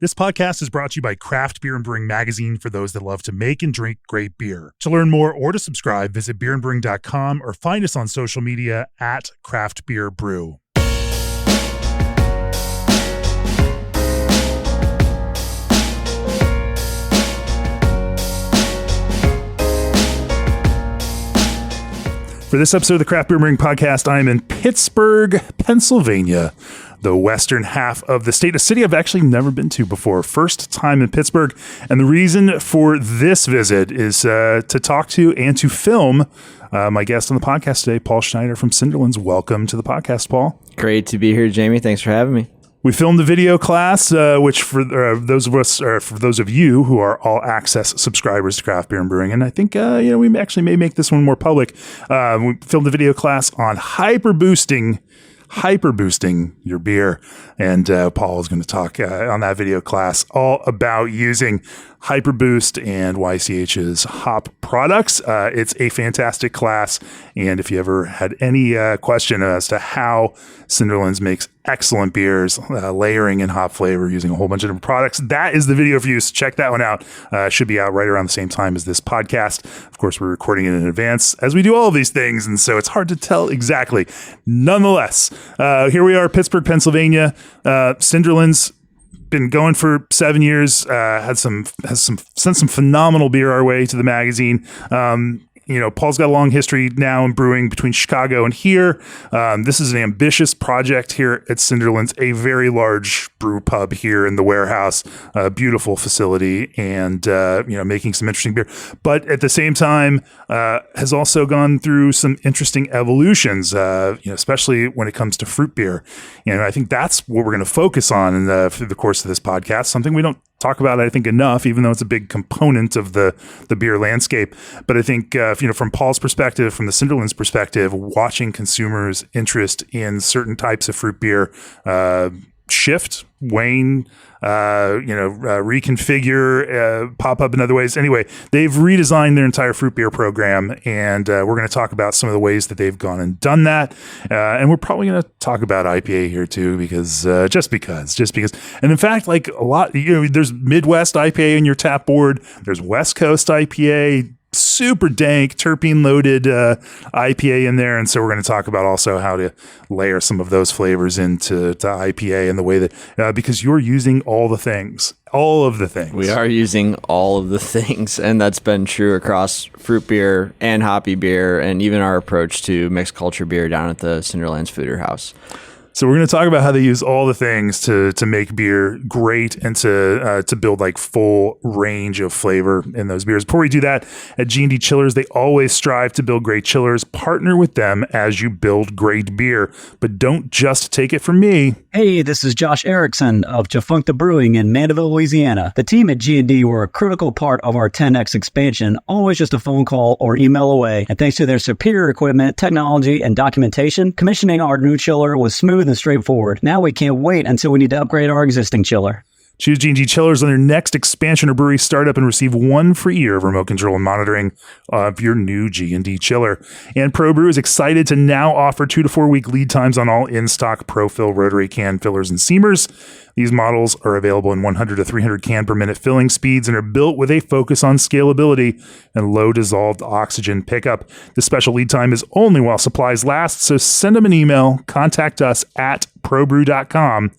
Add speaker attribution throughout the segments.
Speaker 1: This podcast is brought to you by Craft Beer and Brewing Magazine for those that love to make and drink great beer. To learn more or to subscribe, visit beerandbrewing.com or find us on social media at Craft Beer Brew. For this episode of the Craft Beer and Brewing Podcast, I am in Pittsburgh, Pennsylvania, the western half of the state, a city I've actually never been to before. First time in Pittsburgh. And the reason for this visit is to talk to and to film my guest on the podcast today, Paul Schneider from Cinderlands. Welcome to the podcast, Paul.
Speaker 2: Great to be here, Jamie. Thanks for having me.
Speaker 1: We filmed the video class, which for those of us, or for those of you who are all access subscribers to Craft Beer and Brewing, and I think we actually may make this one more public. We filmed the video class on hyper boosting your beer, and Paul is going to talk on that video class all about using Hyperboost and YCH's hop products. It's a fantastic class, and if you ever had any question as to how Cinderlands makes excellent beers, layering in hop flavor using a whole bunch of different products, that is the video for you. So check that one out. Should be out right around the same time as this podcast. Of course, we're recording it in advance, as we do all of these things, and so it's hard to tell exactly. Nonetheless, here we are, Pittsburgh, Pennsylvania. Cinderlands been going for 7 years. Sent some phenomenal beer our way to the magazine. Paul's got a long history now in brewing between Chicago and here. This is an ambitious project here at Cinderlands, a very large brew pub here in the warehouse, a beautiful facility, and making some interesting beer. But at the same time, has also gone through some interesting evolutions, especially when it comes to fruit beer. And I think that's what we're going to focus on through the course of this podcast. Something we don't talk about, I think, enough, even though it's a big component of the beer landscape. But I think, from Paul's perspective, from the Cinderlands perspective, watching consumers' interest in certain types of fruit beer shift, wane, reconfigure, pop up in other ways. Anyway, they've redesigned their entire fruit beer program, and we're going to talk about some of the ways that they've gone and done that. And we're probably going to talk about IPA here too, because just because. And in fact, like a lot, there's Midwest IPA in your tap board. There's West Coast IPA, super dank, terpene loaded IPA in there. And so we're going to talk about also how to layer some of those flavors into IPA and the way that, because you're using all of the things. We are using all of the things, and that's been true across fruit beer and hoppy beer, and even our approach to mixed culture beer down at the Cinderlands Foeder House. So we're going to talk about how they use all the things to make beer great and to build like full range of flavor in those beers. Before we do that, at G&D Chillers, they always strive to build great chillers. Partner with them as you build great beer, but don't just take it from me.
Speaker 3: Hey, this is Josh Erickson of Jafuncta Brewing in Mandeville, Louisiana. The team at G&D were a critical part of our 10X expansion, always just a phone call or email away. And thanks to their superior equipment, technology, and documentation, commissioning our new chiller was smooth and straightforward. Now we can't wait until we need to upgrade our existing chiller.
Speaker 1: Choose G&G Chillers on your next expansion or brewery startup and receive 1 free year of remote control and monitoring of your new G&D chiller. And ProBrew is excited to now offer 2 to 4 week lead times on all in-stock ProFill rotary can fillers and seamers. These models are available in 100 to 300 can per minute filling speeds and are built with a focus on scalability and low dissolved oxygen pickup. The special lead time is only while supplies last, so send them an email, contact us at probrew.com,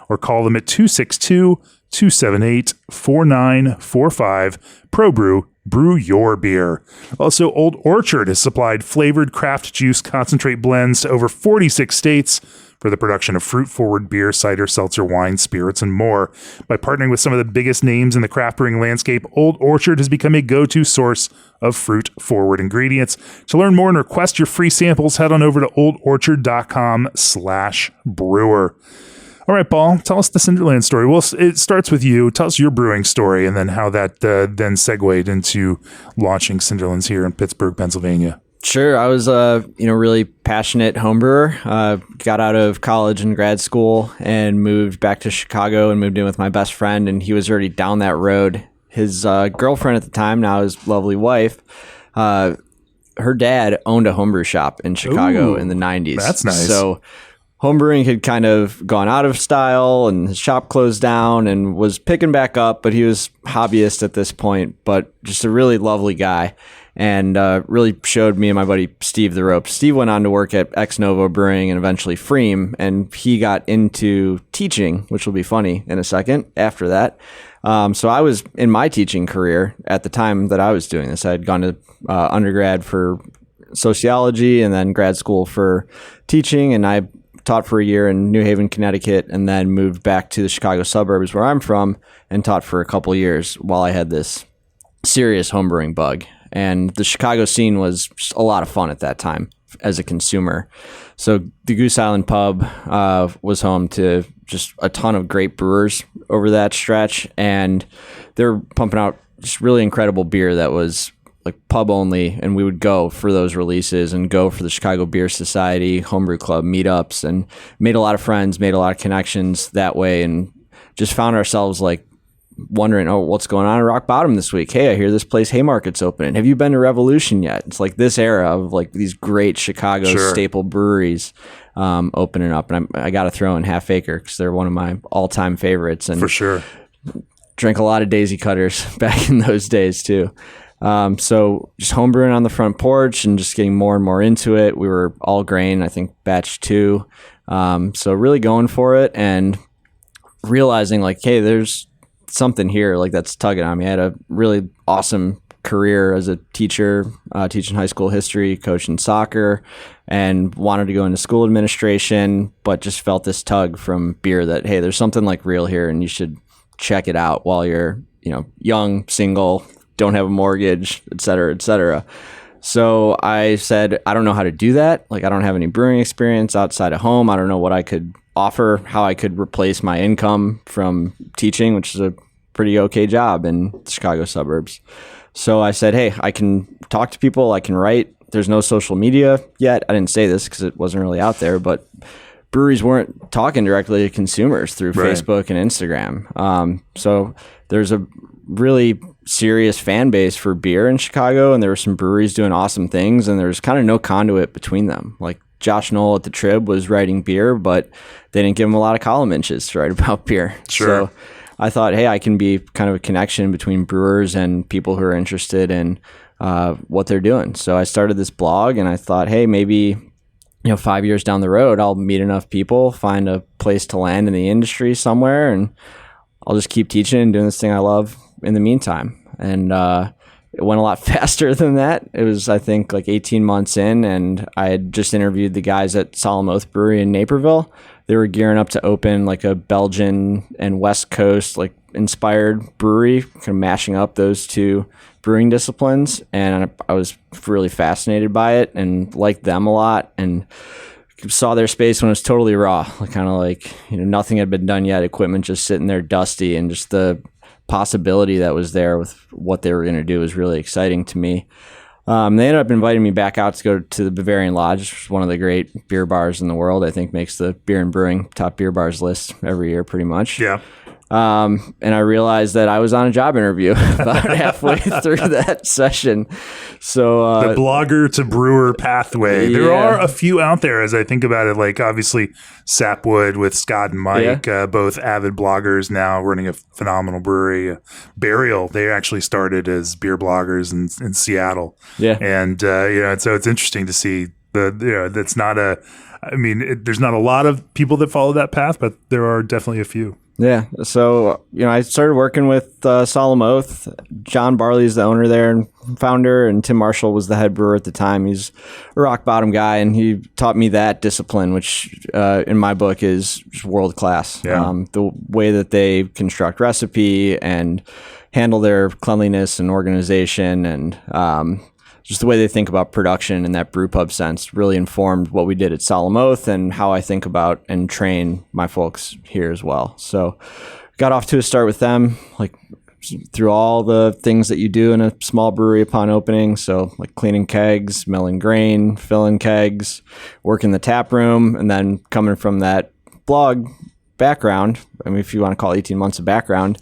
Speaker 1: or call them at 262-278-4945. ProBrew, brew your beer. Also, Old Orchard has supplied flavored craft juice concentrate blends to over 46 states for the production of fruit-forward beer, cider, seltzer, wine, spirits, and more. By partnering with some of the biggest names in the craft brewing landscape, Old Orchard has become a go-to source of fruit-forward ingredients. To learn more and request your free samples, head on over to oldorchard.com/brewer. All right, Paul, tell us the Cinderlands story. Well, it starts with you. Tell us your brewing story and then how that then segued into launching Cinderlands here in Pittsburgh, Pennsylvania.
Speaker 2: Sure. I was really passionate home brewer. Got out of college and grad school and moved back to Chicago and moved in with my best friend, and he was already down that road. His girlfriend at the time, now his lovely wife, her dad owned a homebrew shop in Chicago in the 90s.
Speaker 1: That's nice.
Speaker 2: So homebrewing had kind of gone out of style and his shop closed down and was picking back up, but he was hobbyist at this point, but just a really lovely guy and really showed me and my buddy Steve the ropes. Steve went on to work at Ex Novo Brewing and eventually Freem, and he got into teaching, which will be funny in a second after that. So I was in my teaching career at the time that I was doing this. I had gone to undergrad for sociology and then grad school for teaching, and I taught for a year in New Haven, Connecticut, and then moved back to the Chicago suburbs where I'm from and taught for a couple of years while I had this serious homebrewing bug. And the Chicago scene was just a lot of fun at that time as a consumer. So the Goose Island Pub was home to just a ton of great brewers over that stretch, and they're pumping out just really incredible beer that was like pub only, and we would go for those releases and go for the Chicago Beer Society, Homebrew Club meetups, and made a lot of friends, made a lot of connections that way, and just found ourselves like wondering, oh, what's going on in Rock Bottom this week? Hey, I hear this place Haymarket's opening. Have you been to Revolution yet? It's like this era of like these great Chicago staple breweries opening up, and I got to throw in Half Acre because they're one of my all-time favorites, and
Speaker 1: For sure.
Speaker 2: drank a lot of Daisy Cutters back in those days too. So just homebrewing on the front porch and just getting more and more into it. We were all grain, I think batch 2. So really going for it and realizing like, hey, there's something here like that's tugging on me. I had a really awesome career as a teacher, teaching high school history, coaching soccer, and wanted to go into school administration, but just felt this tug from beer that, hey, there's something like real here and you should check it out while you're, young, single, don't have a mortgage, et cetera, et cetera. So I said, I don't know how to do that. Like, I don't have any brewing experience outside of home. I don't know what I could offer, how I could replace my income from teaching, which is a pretty okay job in the Chicago suburbs. So I said, hey, I can talk to people, I can write. There's no social media yet. I didn't say this because it wasn't really out there, but breweries weren't talking directly to consumers through Facebook and Instagram. So there's a really serious fan base for beer in Chicago, and there were some breweries doing awesome things, and there's kind of no conduit between them. Like Josh Knoll at the Trib was writing beer, but they didn't give him a lot of column inches to write about beer.
Speaker 1: Sure.
Speaker 2: So I thought, hey, I can be kind of a connection between brewers and people who are interested in what they're doing. So I started this blog, and I thought, hey, maybe 5 years down the road, I'll meet enough people, find a place to land in the industry somewhere, and I'll just keep teaching and doing this thing I love in the meantime. And it went a lot faster than that. It was, I think, like 18 months in, and I had just interviewed the guys at Solemn Oath Brewery in Naperville. They were gearing up to open like a Belgian and West Coast like inspired brewery, kind of mashing up those two brewing disciplines. And I was really fascinated by it and liked them a lot, and saw their space when it was totally raw, kind of like, nothing had been done yet, equipment just sitting there dusty, and just the possibility that was there with what they were going to do was really exciting to me. They ended up inviting me back out to go to the Bavarian Lodge, which is one of the great beer bars in the world. I think makes the Beer and Brewing top beer bars list every year pretty much.
Speaker 1: Yeah.
Speaker 2: And I realized that I was on a job interview about halfway through that session. So
Speaker 1: the blogger to brewer pathway. There are a few out there as I think about it, like obviously Sapwood with Scott and Mike, both avid bloggers now running a phenomenal brewery. Burial, they actually started as beer bloggers in Seattle. Yeah. And, so it's interesting to see that's not there's not a lot of people that follow that path, but there are definitely a few.
Speaker 2: Yeah. So, I started working with Solemn Oath. John Barley is the owner there and founder, and Tim Marshall was the head brewer at the time. He's a rock bottom guy, and he taught me that discipline, which in my book is world class. Yeah. The way that they construct recipe and handle their cleanliness and organization, and just the way they think about production in that brew pub sense really informed what we did at Solemn Oath and how I think about and train my folks here as well. So got off to a start with them, like through all the things that you do in a small brewery upon opening. So like cleaning kegs, milling grain, filling kegs, working the tap room, and then coming from that blog background, if you want to call 18 months of background,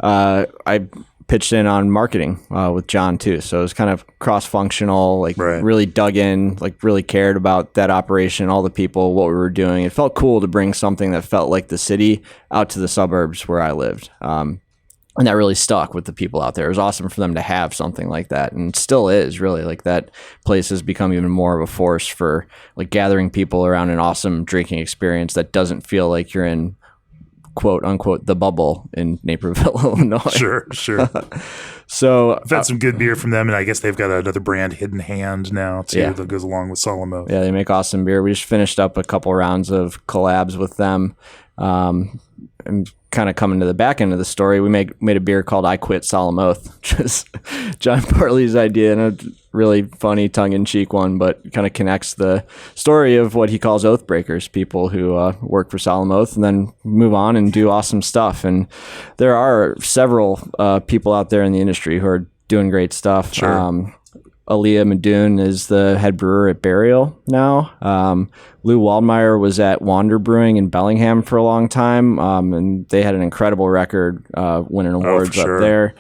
Speaker 2: I pitched in on marketing with John too. So it was kind of cross-functional, like really dug in, like really cared about that operation, all the people, what we were doing. It felt cool to bring something that felt like the city out to the suburbs where I lived. And that really stuck with the people out there. It was awesome for them to have something like that, and still is really. Like, that place has become even more of a force for like gathering people around an awesome drinking experience that doesn't feel like you're in quote unquote the bubble in Naperville, Illinois.
Speaker 1: Sure.
Speaker 2: So
Speaker 1: I've had some good beer from them, and I guess they've got another brand, Hidden Hand, now too, that goes along with Solemn Oath.
Speaker 2: Yeah, they make awesome beer. We just finished up a couple rounds of collabs with them. And kind of coming to the back end of the story, we made a beer called I Quit Solemn Oath, which is John Barley's idea, and a really funny tongue-in-cheek one, but kind of connects the story of what he calls oath breakers, people who work for Solemn Oath and then move on and do awesome stuff. And there are several people out there in the industry who are doing great stuff.
Speaker 1: Sure.
Speaker 2: Aaliyah Madoon is the head brewer at Burial now. Lou Waldmeyer was at Wander Brewing in Bellingham for a long time, and they had an incredible record winning awards up there.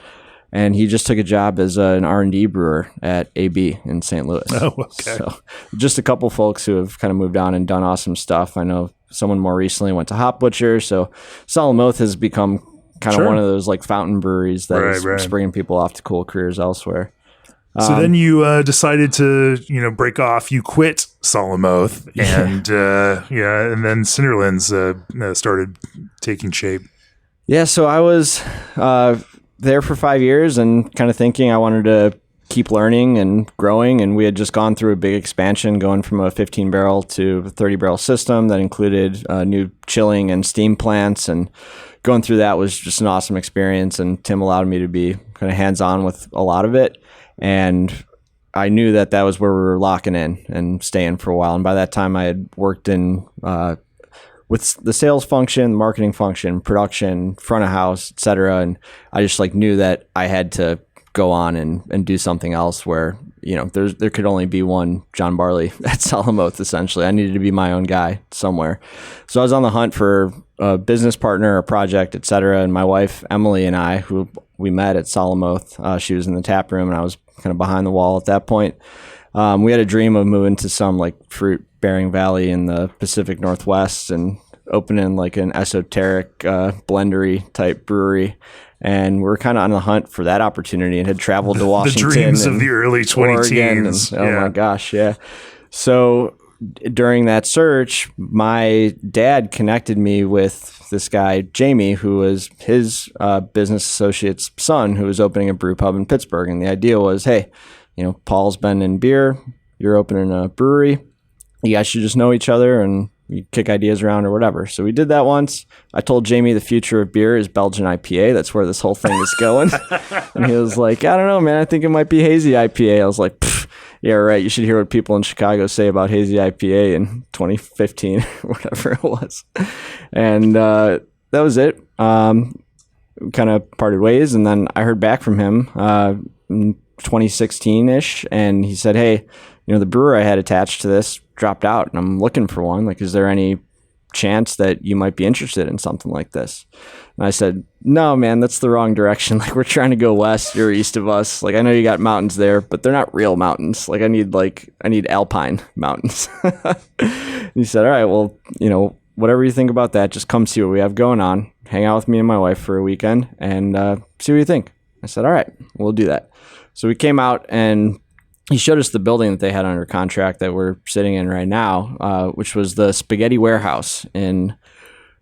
Speaker 2: And he just took a job as an R&D brewer at AB in St. Louis.
Speaker 1: Oh, okay.
Speaker 2: So just a couple folks who have kind of moved on and done awesome stuff. I know someone more recently went to Hop Butcher. So Solemn Oath has become kind of one of those like fountain breweries that is springing people off to cool careers elsewhere.
Speaker 1: So then you decided to, break off. You quit Solemn Oath, and and then Cinderlands started taking shape.
Speaker 2: Yeah, so I was there for 5 years and kind of thinking I wanted to keep learning and growing, and we had just gone through a big expansion, going from a 15-barrel to a 30-barrel system that included new chilling and steam plants, and going through that was just an awesome experience, and Tim allowed me to be kind of hands-on with a lot of it. And I knew that was where we were locking in and staying for a while. And by that time, I had worked in with the sales function, marketing function, production, front of house, et cetera. And I just knew that I had to go on and do something else where, there could only be one John Barley at Solemn Oath, essentially. I needed to be my own guy somewhere. So I was on the hunt for a business partner, a project, et cetera. And my wife, Emily, and I, who we met at Solemn Oath, she was in the tap room and I was kind of behind the wall at that point. We had a dream of moving to some fruit-bearing valley in the Pacific Northwest and opening an esoteric blendery type brewery. And we were kind of on the hunt for that opportunity and had traveled to Washington.
Speaker 1: The dreams of the early 20-teens.
Speaker 2: Oh my gosh, yeah. So during that search, my dad connected me with this guy, Jamie, who was his business associate's son, who was opening a brew pub in Pittsburgh. And the idea was, hey, Paul's been in beer, you're opening a brewery, you guys should just know each other and you kick ideas around or whatever. So we did that once. I told Jamie the future of beer is Belgian IPA. That's where this whole thing is going. And he was like, I don't know, man. I think it might be hazy IPA. I was like, yeah, right. You should hear what people in Chicago say about hazy IPA in 2015 or whatever it was. And that was it. We kind of parted ways. And then I heard back from him in 2016-ish. And he said, hey, the brewer I had attached to this dropped out and I'm looking for one. Is there any chance that you might be interested in something like this? And I said, no, man, that's the wrong direction. We're trying to go west. You're east of us. I know you got mountains there, but they're not real mountains. I need alpine mountains. And he said, all right, well, whatever you think about that, just come see what we have going on. Hang out with me and my wife for a weekend and see what you think. I said, all right, we'll do that. So we came out and he showed us the building that they had under contract that we're sitting in right now, which was the Spaghetti Warehouse in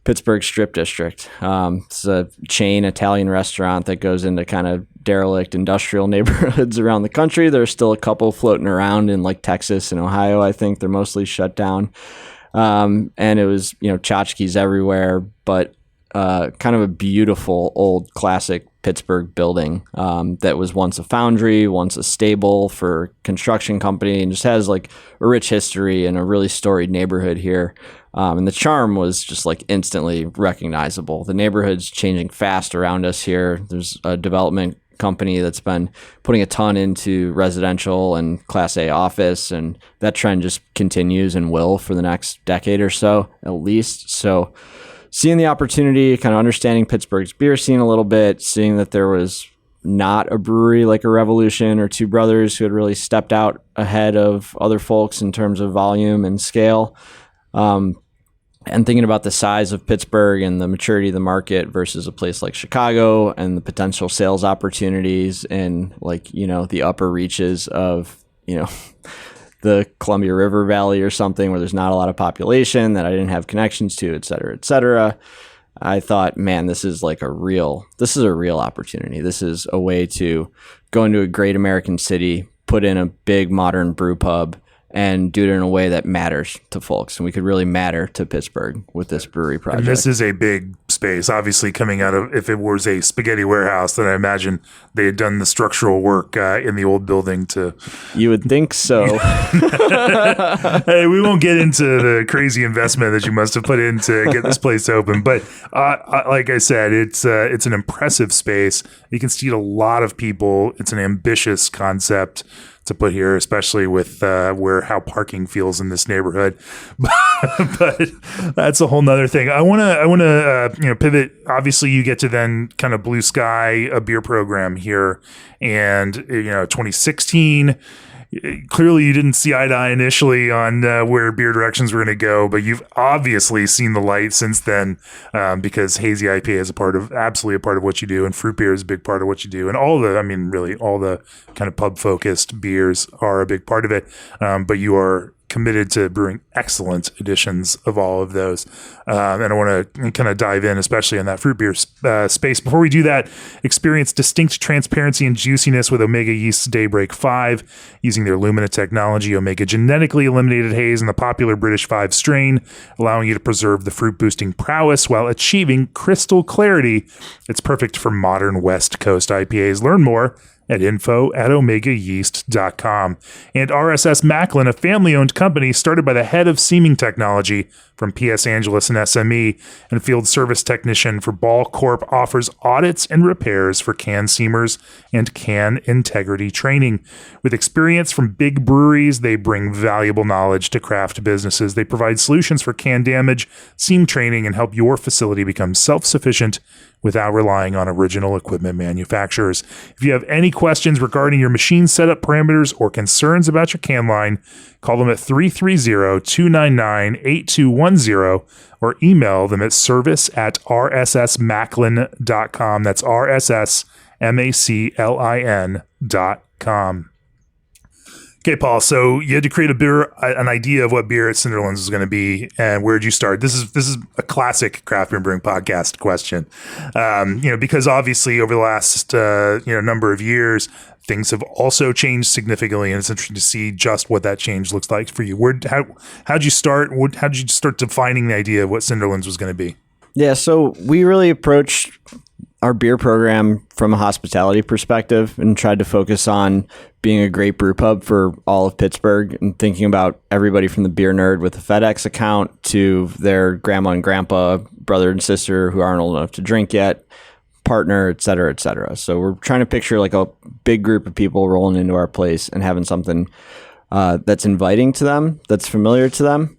Speaker 2: Pittsburgh Strip District. It's a chain Italian restaurant that goes into kind of derelict industrial neighborhoods around the country. There's still a couple floating around in Texas and Ohio. I think they're mostly shut down. And it was, tchotchkes everywhere, but kind of a beautiful old classic Pittsburgh building that was once a foundry, once a stable for construction company, and just has a rich history and a really storied neighborhood here. And the charm was just instantly recognizable. The neighborhood's changing fast around us here. There's a development company that's been putting a ton into residential and Class A office, and that trend just continues and will for the next decade or so, at least. So seeing the opportunity, kind of understanding Pittsburgh's beer scene a little bit, seeing that there was not a brewery like a Revolution or Two Brothers, who had really stepped out ahead of other folks in terms of volume and scale. And thinking about the size of Pittsburgh and the maturity of the market versus a place like Chicago and the potential sales opportunities and the upper reaches of, the Columbia River Valley or something where there's not a lot of population that I didn't have connections to, et cetera, et cetera. I thought, man, this is a real opportunity. This is a way to go into a great American city, put in a big modern brew pub, and do it in a way that matters to folks. And we could really matter to Pittsburgh with this brewery project.
Speaker 1: And this is a big space, obviously coming out of, if it was a spaghetti warehouse, then I imagine they had done the structural work in the old building to...
Speaker 2: You would think so.
Speaker 1: Hey, we won't get into the crazy investment that you must have put in to get this place open. But like I said, it's an impressive space. You can seat a lot of people. It's an ambitious concept to put here, especially with how parking feels in this neighborhood. But that's a whole nother thing. I want to pivot. Obviously, you get to then kind of blue sky a beer program here, and 2016. Clearly, you didn't see eye to eye initially on where beer directions were going to go, but you've obviously seen the light since then, because hazy IPA is absolutely a part of what you do, and fruit beer is a big part of what you do, and all the kind of pub focused beers are a big part of it. But you are committed to brewing excellent editions of all of those. And I want to kind of dive in, especially in that fruit beer space. Before we do that, experience distinct transparency and juiciness with Omega Yeast's Daybreak 5. Using their Lumina technology, Omega genetically eliminated haze in the popular British 5 strain, allowing you to preserve the fruit-boosting prowess while achieving crystal clarity. It's perfect for modern West Coast IPAs. Learn more at info@omegayeast.com. And RSS Macklin, a family-owned company started by the head of seaming technology from PS Angeles and SME, and field service technician for Ball Corp, offers audits and repairs for can seamers and can integrity training. With experience from big breweries, they bring valuable knowledge to craft businesses. They provide solutions for can damage, seam training, and help your facility become self-sufficient without relying on original equipment manufacturers. If you have any questions regarding your machine setup parameters or concerns about your can line, call them at 330-299-8210 or email them at service@rssmacklin.com. That's RSSMACLIN.com. Okay, Paul. So you had to create an idea of what beer at Cinderlands was going to be, and where did you start? This is a classic craft beer brewing podcast question, because obviously over the last number of years, things have also changed significantly, and it's interesting to see just what that change looks like for you. How'd you start? How'd you start defining the idea of what Cinderlands was going to be?
Speaker 2: Yeah, so we really approached our beer program from a hospitality perspective and tried to focus on being a great brew pub for all of Pittsburgh, and thinking about everybody from the beer nerd with a FedEx account to their grandma and grandpa, brother and sister who aren't old enough to drink yet, partner, et cetera, et cetera. So we're trying to picture like a big group of people rolling into our place and having something that's inviting to them, that's familiar to them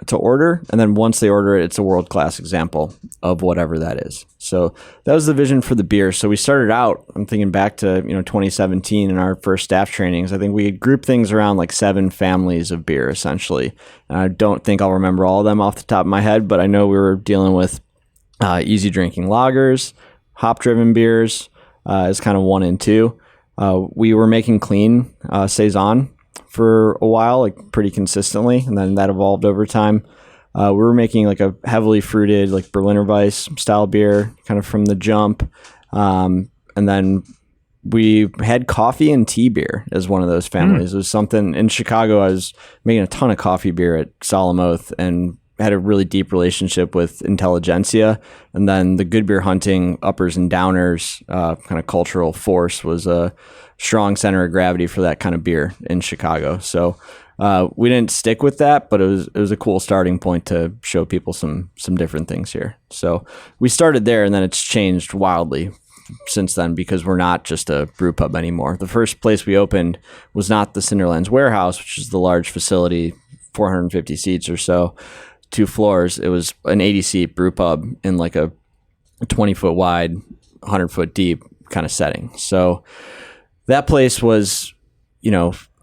Speaker 2: to order. And then once they order it, it's a world-class example of whatever that is. So that was the vision for the beer. So we started out, I'm thinking back to 2017 in our first staff trainings. I think we grouped things around like 7 families of beer, essentially. And I don't think I'll remember all of them off the top of my head, but I know we were dealing with easy drinking lagers, hop-driven beers is kind of 1 and 2. We were making clean Saison for a while, like pretty consistently, and then that evolved over time. We were making like a heavily fruited, like Berliner Weiss style beer, kind of from the jump, and then we had coffee and tea beer as one of those families. It was something in Chicago. I was making a ton of coffee beer at Solemn Oath, and had a really deep relationship with intelligentsia, and then the good beer hunting uppers and downers kind of cultural force was a strong center of gravity for that kind of beer in Chicago. So we didn't stick with that, but it was a cool starting point to show people some different things here. So we started there, and then it's changed wildly since then, because we're not just a brew pub anymore. The first place we opened was not the Cinderlands warehouse, which is the large facility, 450 seats or so, 2 floors. It was an 80-seat brew pub in like a 20-foot wide, 100-foot deep kind of setting. So that place was,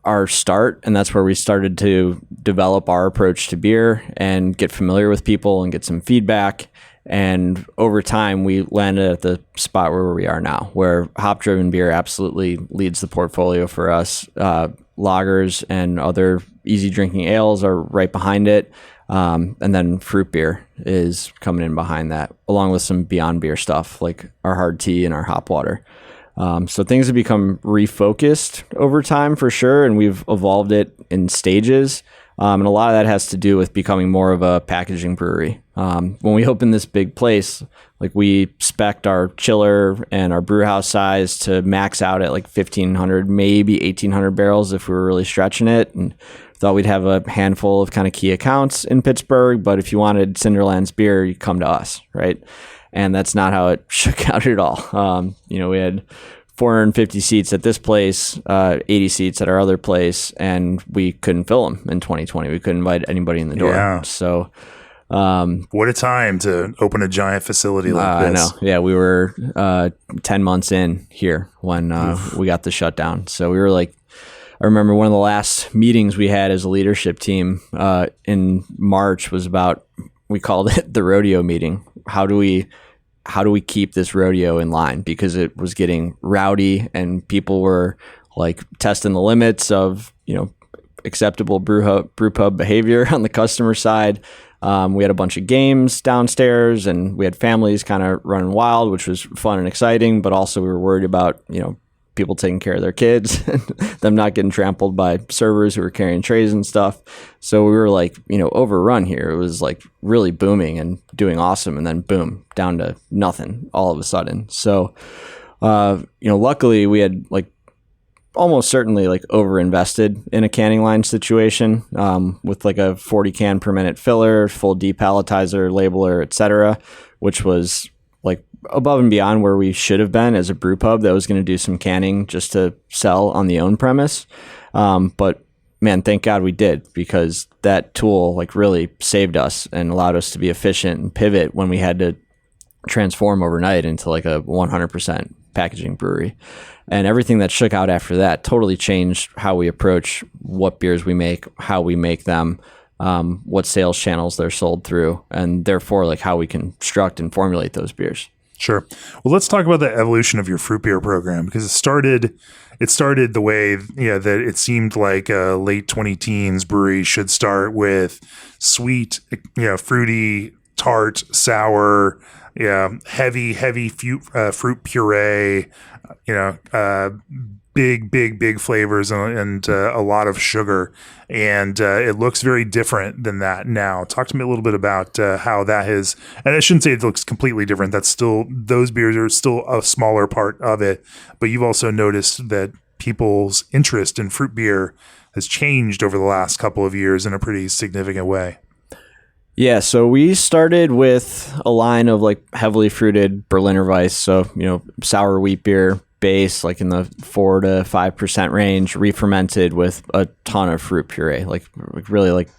Speaker 2: our start, and that's where we started to develop our approach to beer and get familiar with people and get some feedback. And over time, we landed at the spot where we are now, where hop-driven beer absolutely leads the portfolio for us. Lagers and other easy drinking ales are right behind it. And then fruit beer is coming in behind that, along with some beyond beer stuff like our hard tea and our hop water. So things have become refocused over time for sure, and we've evolved it in stages. And a lot of that has to do with becoming more of a packaging brewery. When we opened this big place, like we spec'd our chiller and our brew house size to max out at like 1,500, maybe 1,800 barrels if we were really stretching it. And thought we'd have a handful of kind of key accounts in Pittsburgh, but if you wanted Cinderlands beer, you come to us, right? And that's not how it shook out at all. We had 450 seats at this place, 80 seats at our other place, and we couldn't fill them in 2020. We couldn't invite anybody in the door.
Speaker 1: Yeah.
Speaker 2: So,
Speaker 1: what a time to open a giant facility like this.
Speaker 2: I know. Yeah, we were 10 months in here when we got the shutdown. So we were like, I remember one of the last meetings we had as a leadership team in March was about, we called it the rodeo meeting. How do we keep this rodeo in line? Because it was getting rowdy and people were like testing the limits of, acceptable brew pub behavior on the customer side. We had a bunch of games downstairs and we had families kind of running wild, which was fun and exciting, but also we were worried about, people taking care of their kids and them not getting trampled by servers who were carrying trays and stuff. So we were like, overrun here. It was like really booming and doing awesome. And then boom, down to nothing all of a sudden. So, luckily we had like almost certainly like overinvested in a canning line situation with like a 40 can per minute filler, full depalletizer, labeler, etc., which was like above and beyond where we should have been as a brew pub that was going to do some canning just to sell on the own premise. But man, thank God we did, because that tool like really saved us and allowed us to be efficient and pivot when we had to transform overnight into like a 100% packaging brewery. And everything that shook out after that totally changed how we approach what beers we make, how we make them, what sales channels they're sold through, and therefore like how we construct and formulate those beers.
Speaker 1: Sure. Well, let's talk about the evolution of your fruit beer program, because it started the way that it seemed like a late 20-teens brewery should start, with sweet, fruity, tart, sour, heavy fruit puree, big flavors and a lot of sugar. And it looks very different than that now. Talk to me a little bit about how that has, and I shouldn't say it looks completely different. Those beers are still a smaller part of it, but you've also noticed that people's interest in fruit beer has changed over the last couple of years in a pretty significant way.
Speaker 2: Yeah, so we started with a line of like heavily fruited Berliner Weiss, so sour wheat beer base, like in the 4 to 5% range, re-fermented with a ton of fruit puree, like really like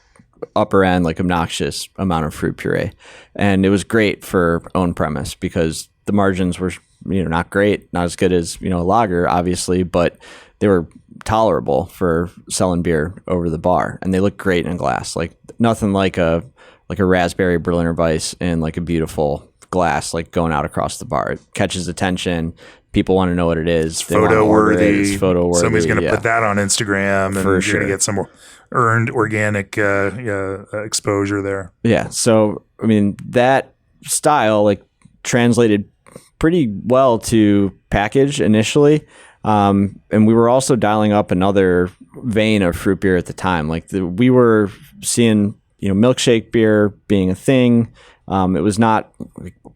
Speaker 2: upper end, like obnoxious amount of fruit puree. And it was great for own premise because the margins were, not great, not as good as, a lager, obviously, but they were tolerable for selling beer over the bar. And they looked great in glass, like nothing like a raspberry Berliner Weiss in like a beautiful glass, like going out across the bar. It catches attention. People want to know what it is.
Speaker 1: Photo worthy.
Speaker 2: It's photo worthy.
Speaker 1: Somebody's going to put that on Instagram, and
Speaker 2: you're
Speaker 1: going to get some earned organic exposure there.
Speaker 2: Yeah. So, I mean, that style like translated pretty well to package initially. And we were also dialing up another vein of fruit beer at the time. Like we were seeing, milkshake beer being a thing. It was not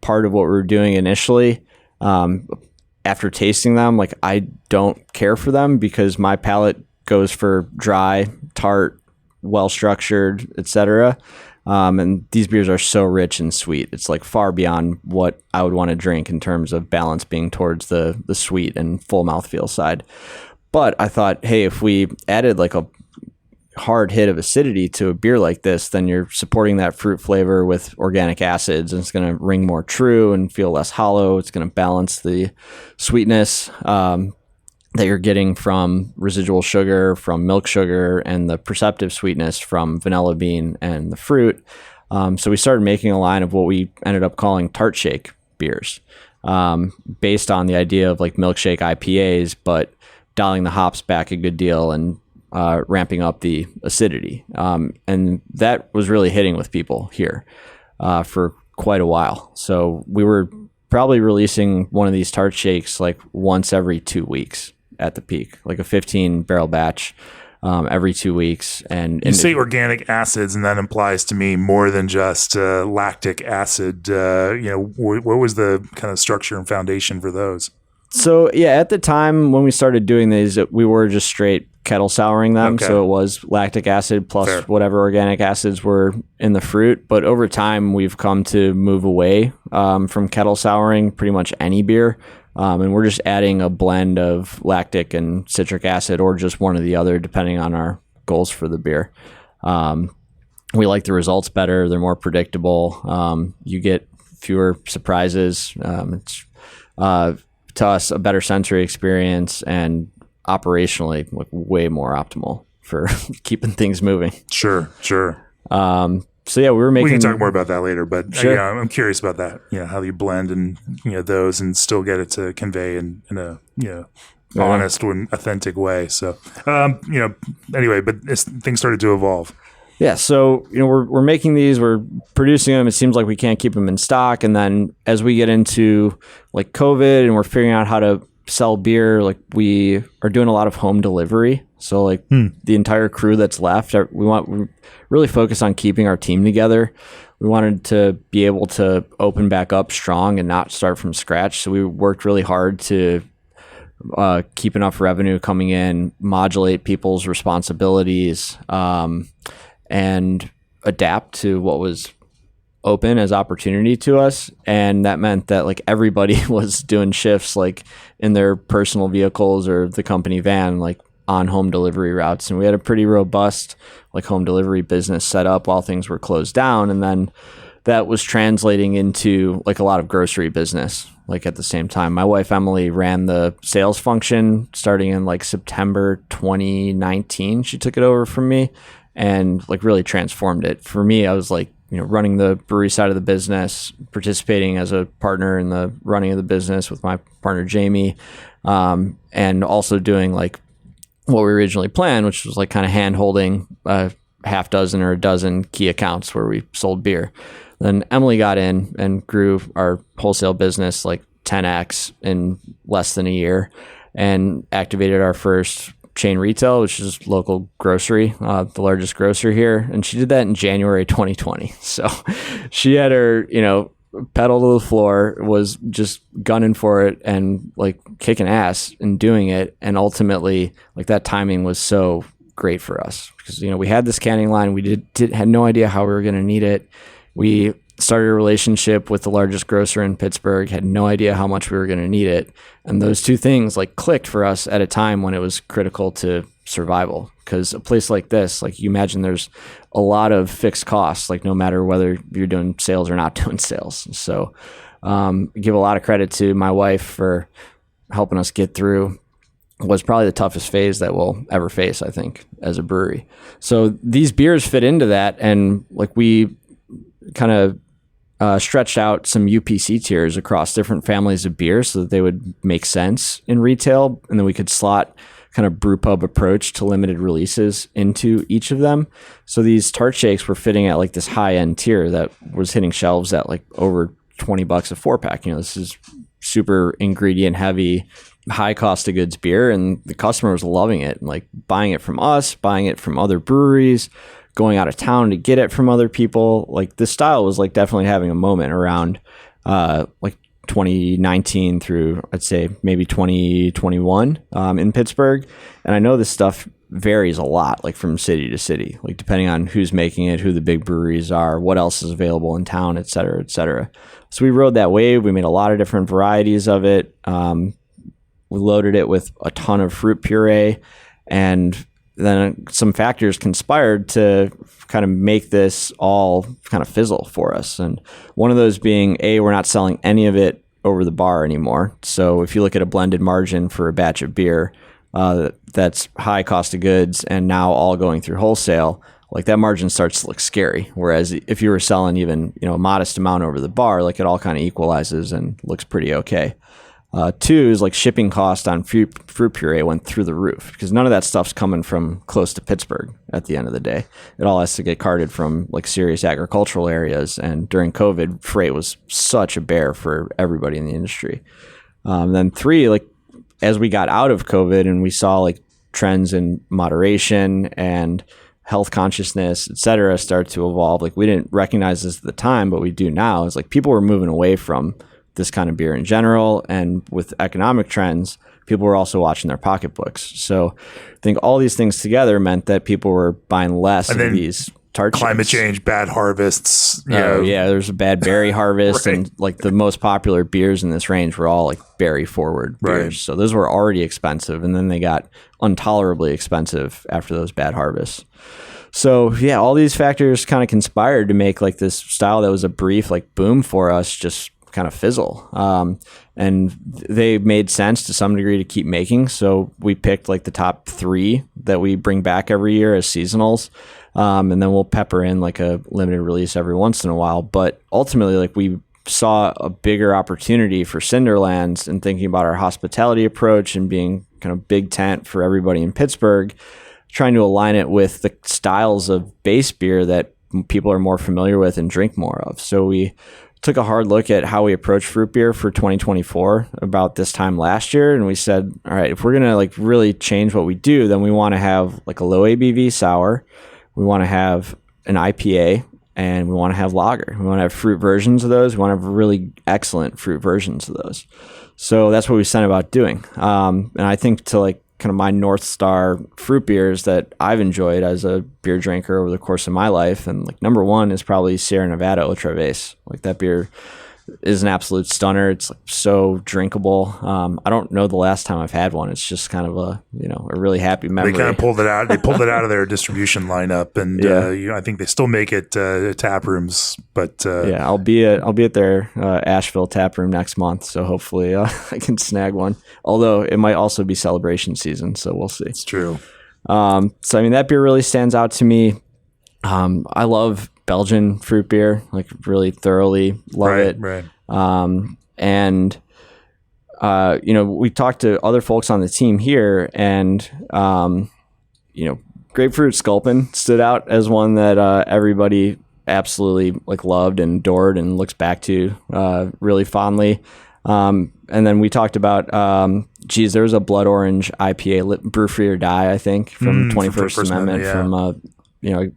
Speaker 2: part of what we were doing initially. After tasting them, like I don't care for them because my palate goes for dry, tart, well-structured, etc. And these beers are so rich and sweet. It's like far beyond what I would want to drink in terms of balance being towards the sweet and full mouthfeel side. But I thought, hey, if we added like a hard hit of acidity to a beer like this, then you're supporting that fruit flavor with organic acids, and it's going to ring more true and feel less hollow. It's going to balance the sweetness that you're getting from residual sugar, from milk sugar, and the perceptive sweetness from vanilla bean and the fruit. So we started making a line of what we ended up calling tart shake beers, based on the idea of like milkshake IPAs, but dialing the hops back a good deal and ramping up the acidity. And that was really hitting with people here for quite a while. So we were probably releasing one of these tart shakes like once every 2 weeks at the peak, like a 15 barrel batch every 2 weeks. And
Speaker 1: you say organic acids, and that implies to me more than just lactic acid. What was the kind of structure and foundation for those?
Speaker 2: So yeah, at the time when we started doing these, we were just straight kettle souring them. Okay. So it was lactic acid plus whatever organic acids were in the fruit. But over time, we've come to move away from kettle souring pretty much any beer. And we're just adding a blend of lactic and citric acid, or just one or the other, depending on our goals for the beer. We like the results better. They're more predictable. You get fewer surprises. It's to us a better sensory experience, and operationally like way more optimal for keeping things moving.
Speaker 1: Sure.
Speaker 2: So yeah, we
Speaker 1: can talk more about that later, but sure. I'm curious about that. How you blend and those and still get it to convey in a honest and authentic way. So anyway, but things started to evolve.
Speaker 2: Yeah, so we're making these, we're producing them. It seems like we can't keep them in stock, and then as we get into like COVID and we're figuring out how to sell beer, like we are doing a lot of home delivery. So like the entire crew that's left, we really focus on keeping our team together. We wanted to be able to open back up strong and not start from scratch. So we worked really hard to keep enough revenue coming in, modulate people's responsibilities, and adapt to what was open as opportunity to us. And that meant that like everybody was doing shifts like in their personal vehicles or the company van, like on home delivery routes. And we had a pretty robust like home delivery business set up while things were closed down. And then that was translating into like a lot of grocery business. Like at the same time, my wife, Emily, ran the sales function starting in like September 2019. She took it over from me and like really transformed it. For me, I was like, running the brewery side of the business, participating as a partner in the running of the business with my partner, Jamie, and also doing like what we originally planned, which was like kind of hand holding a half dozen or a dozen key accounts where we sold beer. Then Emily got in and grew our wholesale business like 10x in less than a year, and activated our first chain retail, which is local grocery, the largest grocer here. And she did that in January 2020. So she had her, pedal to the floor, was just gunning for it and like kicking ass and doing it. And ultimately, like that timing was so great for us because, we had this canning line. We had no idea how we were going to need it. We started a relationship with the largest grocer in Pittsburgh, had no idea how much we were going to need it. And those two things like clicked for us at a time when it was critical to survival. Because a place like this, like you imagine there's a lot of fixed costs, like no matter whether you're doing sales or not doing sales. So give a lot of credit to my wife for helping us get through was probably the toughest phase that we'll ever face, I think, as a brewery. So these beers fit into that. And like we kind of stretched out some UPC tiers across different families of beer so that they would make sense in retail. And then we could slot kind of brew pub approach to limited releases into each of them. So these tart shakes were fitting at like this high end tier that was hitting shelves at like over $20 a 4-pack. This is super ingredient heavy, high cost of goods beer. And the customer was loving it and like buying it from us, buying it from other breweries, going out of town to get it from other people. Like the style was like definitely having a moment around like 2019 through I'd say maybe 2021 in Pittsburgh. And I know this stuff varies a lot, like from city to city, like depending on who's making it, who the big breweries are, what else is available in town, et cetera, et cetera. So we rode that wave. We made a lot of different varieties of it. We loaded it with a ton of fruit puree and then some factors conspired to kind of make this all kind of fizzle for us. And one of those being, we're not selling any of it over the bar anymore. So if you look at a blended margin for a batch of beer, that's high cost of goods and now all going through wholesale, like that margin starts to look scary. Whereas if you were selling even, a modest amount over the bar, like it all kind of equalizes and looks pretty okay. Two is like shipping cost on fruit puree went through the roof because none of that stuff's coming from close to Pittsburgh at the end of the day. It all has to get carted from like serious agricultural areas. And during COVID, freight was such a bear for everybody in the industry. Then three, like as we got out of COVID and we saw like trends in moderation and health consciousness, et cetera, start to evolve. Like we didn't recognize this at the time, but we do now. It's like people were moving away from this kind of beer in general. And with economic trends, people were also watching their pocketbooks. So I think all these things together meant that people were buying less of these tart
Speaker 1: climate
Speaker 2: chips.
Speaker 1: change, bad harvests.
Speaker 2: Yeah, there's a bad berry harvest.
Speaker 1: Right.
Speaker 2: And like the most popular beers in this range were all like berry forward beers.
Speaker 1: Right.
Speaker 2: So those were already expensive. And then they got intolerably expensive after those bad harvests. So yeah, all these factors kind of conspired to make like this style that was a brief like boom for us just kind of fizzle. And they made sense to some degree to keep making. So we picked like the top 3 that we bring back every year as seasonals. And then we'll pepper in like a limited release every once in a while. But ultimately, like we saw a bigger opportunity for Cinderlands and thinking about our hospitality approach and being kind of big tent for everybody in Pittsburgh, trying to align it with the styles of base beer that people are more familiar with and drink more of. So we took a hard look at how we approach fruit beer for 2024 about this time last year. And we said, all right, if we're going to like really change what we do, then we want to have like a low ABV sour. We want to have an IPA and we want to have lager. We want to have fruit versions of those. We want to have really excellent fruit versions of those. So that's what we set about doing. And I think to like kind of my North Star fruit beers that I've enjoyed as a beer drinker over the course of my life. And like number 1 is probably Sierra Nevada Otra Vez. Like that beer is an absolute stunner. It's like so drinkable. I don't know the last time I've had one. It's just kind of a really happy memory.
Speaker 1: They kind of pulled it out. They pulled it out of their distribution lineup, and I think they still make it at tap rooms. But
Speaker 2: I'll be at their Asheville tap room next month, so hopefully I can snag one. Although it might also be celebration season, so we'll see.
Speaker 1: It's true.
Speaker 2: So I mean that beer really stands out to me. I love Belgian fruit beer, like really thoroughly love it.
Speaker 1: Right.
Speaker 2: And we talked to other folks on the team here, and grapefruit sculpin stood out as one that everybody absolutely like loved and adored and looks back to really fondly. And then we talked about there was a blood orange IPA, Brew Free or Die, I think, from 21st Amendment from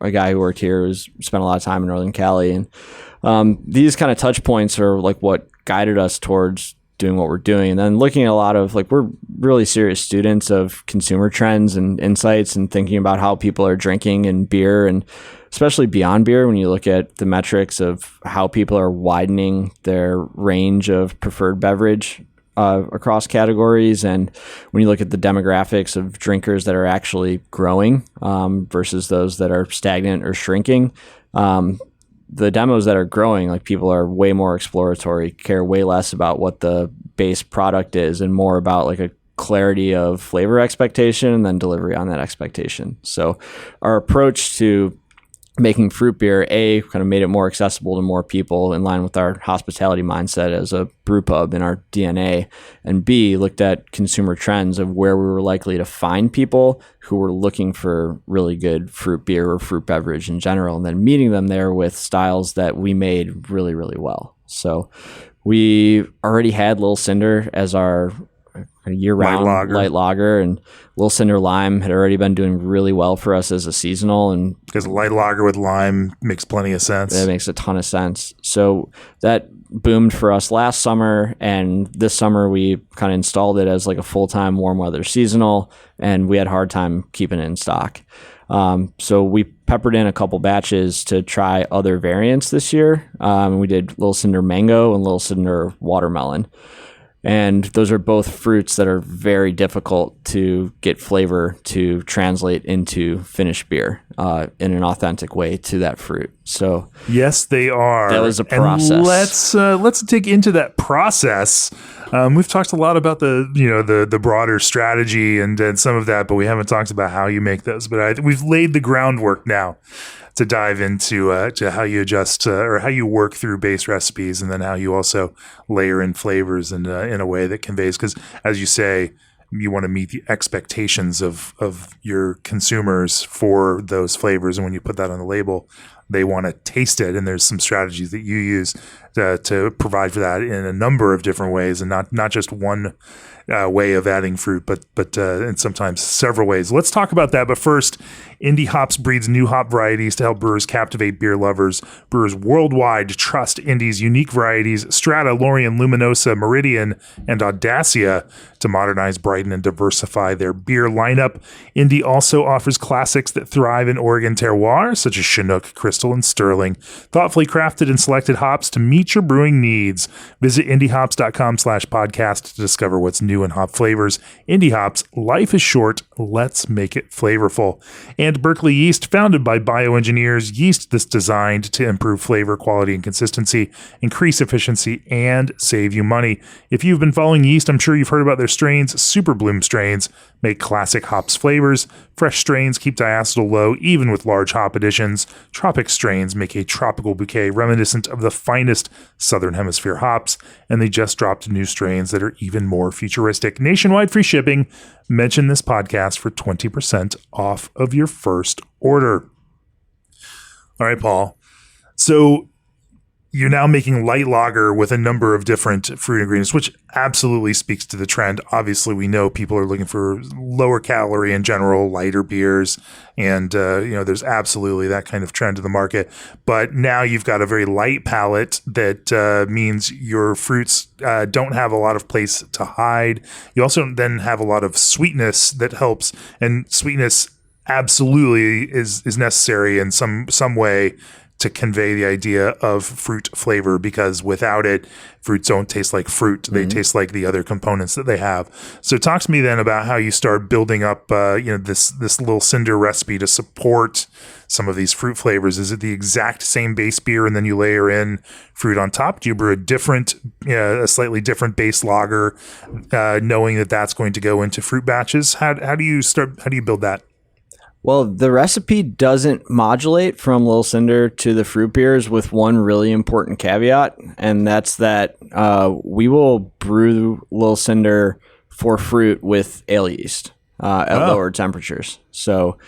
Speaker 2: a guy who worked here who's spent a lot of time in Northern Cali. And these kind of touch points are like what guided us towards doing what we're doing. And then looking at a lot of like, we're really serious students of consumer trends and insights and thinking about how people are drinking and beer, and especially beyond beer, when you look at the metrics of how people are widening their range of preferred beverage across categories. And when you look at the demographics of drinkers that are actually growing versus those that are stagnant or shrinking, the demos that are growing, like people are way more exploratory, care way less about what the base product is and more about like a clarity of flavor expectation and then delivery on that expectation. So our approach to making fruit beer, kind of made it more accessible to more people in line with our hospitality mindset as a brew pub in our DNA, and B, looked at consumer trends of where we were likely to find people who were looking for really good fruit beer or fruit beverage in general, and then meeting them there with styles that we made really, really well. So we already had Little Cinder as our year-round light lager, and Little Cinder Lime had already been doing really well for us as a seasonal, and
Speaker 1: because light lager with lime makes plenty of sense.
Speaker 2: That makes a ton of sense. So that boomed for us last summer, and this summer we kind of installed it as like a full-time warm weather seasonal, and we had a hard time keeping it in stock. So we peppered in a couple batches to try other variants this year. We did Little Cinder Mango and Little Cinder Watermelon. And those are both fruits that are very difficult to get flavor to translate into finished beer in an authentic way to that fruit. So
Speaker 1: yes, they are.
Speaker 2: That was a process.
Speaker 1: And let's dig into that process. We've talked a lot about the broader strategy and some of that, but we haven't talked about how you make those. But we've laid the groundwork now to dive into to how you adjust or how you work through base recipes, and then how you also layer in flavors in a way that conveys. Because as you say, you want to meet the expectations of your consumers for those flavors, and when you put that on the label, they want to taste it. And there's some strategies that you use to provide for that in a number of different ways, and not just one way of adding fruit, but and sometimes several ways. Let's talk about that. But first, Indie Hops breeds new hop varieties to help brewers captivate beer lovers. Brewers worldwide trust Indie's unique varieties, Strata, Lorien, Luminosa, Meridian, and Audacia, to modernize, brighten, and diversify their beer lineup. Indie also offers classics that thrive in Oregon terroir, such as Chinook, Crystal, and Sterling, thoughtfully crafted and selected hops to meet your brewing needs. Visit indiehops.com/podcast to discover what's new in hop flavors. Indie Hops, life is short, let's make it flavorful. And Berkeley Yeast, founded by bioengineers, yeast that's designed to improve flavor, quality, and consistency, increase efficiency, and save you money. If you've been following yeast, I'm sure you've heard about their strains. Super Bloom strains make classic hops flavors. Fresh strains keep diacetyl low, even with large hop additions. Tropic strains make a tropical bouquet reminiscent of the finest Southern Hemisphere hops. And they just dropped new strains that are even more futuristic. Nationwide free shipping. Mention this podcast for 20% off of your first order. All right, Paul. So you're now making light lager with a number of different fruit ingredients, which absolutely speaks to the trend. Obviously, we know people are looking for lower calorie in general, lighter beers, and there's absolutely that kind of trend in the market. But now you've got a very light palate that means your fruits don't have a lot of place to hide. You also then have a lot of sweetness that helps, and sweetness absolutely is necessary in some way to convey the idea of fruit flavor, because without it, fruits don't taste like fruit. They taste like the other components that they have. So talk to me then about how you start building up, this little cinder recipe to support some of these fruit flavors. Is it the exact same base beer and then you layer in fruit on top? Do you brew a slightly different base lager, knowing that that's going to go into fruit batches? How do you build that?
Speaker 2: Well, the recipe doesn't modulate from Little Cinder to the fruit beers, with one really important caveat, and that's that we will brew Little Cinder for fruit with ale yeast at lower temperatures. So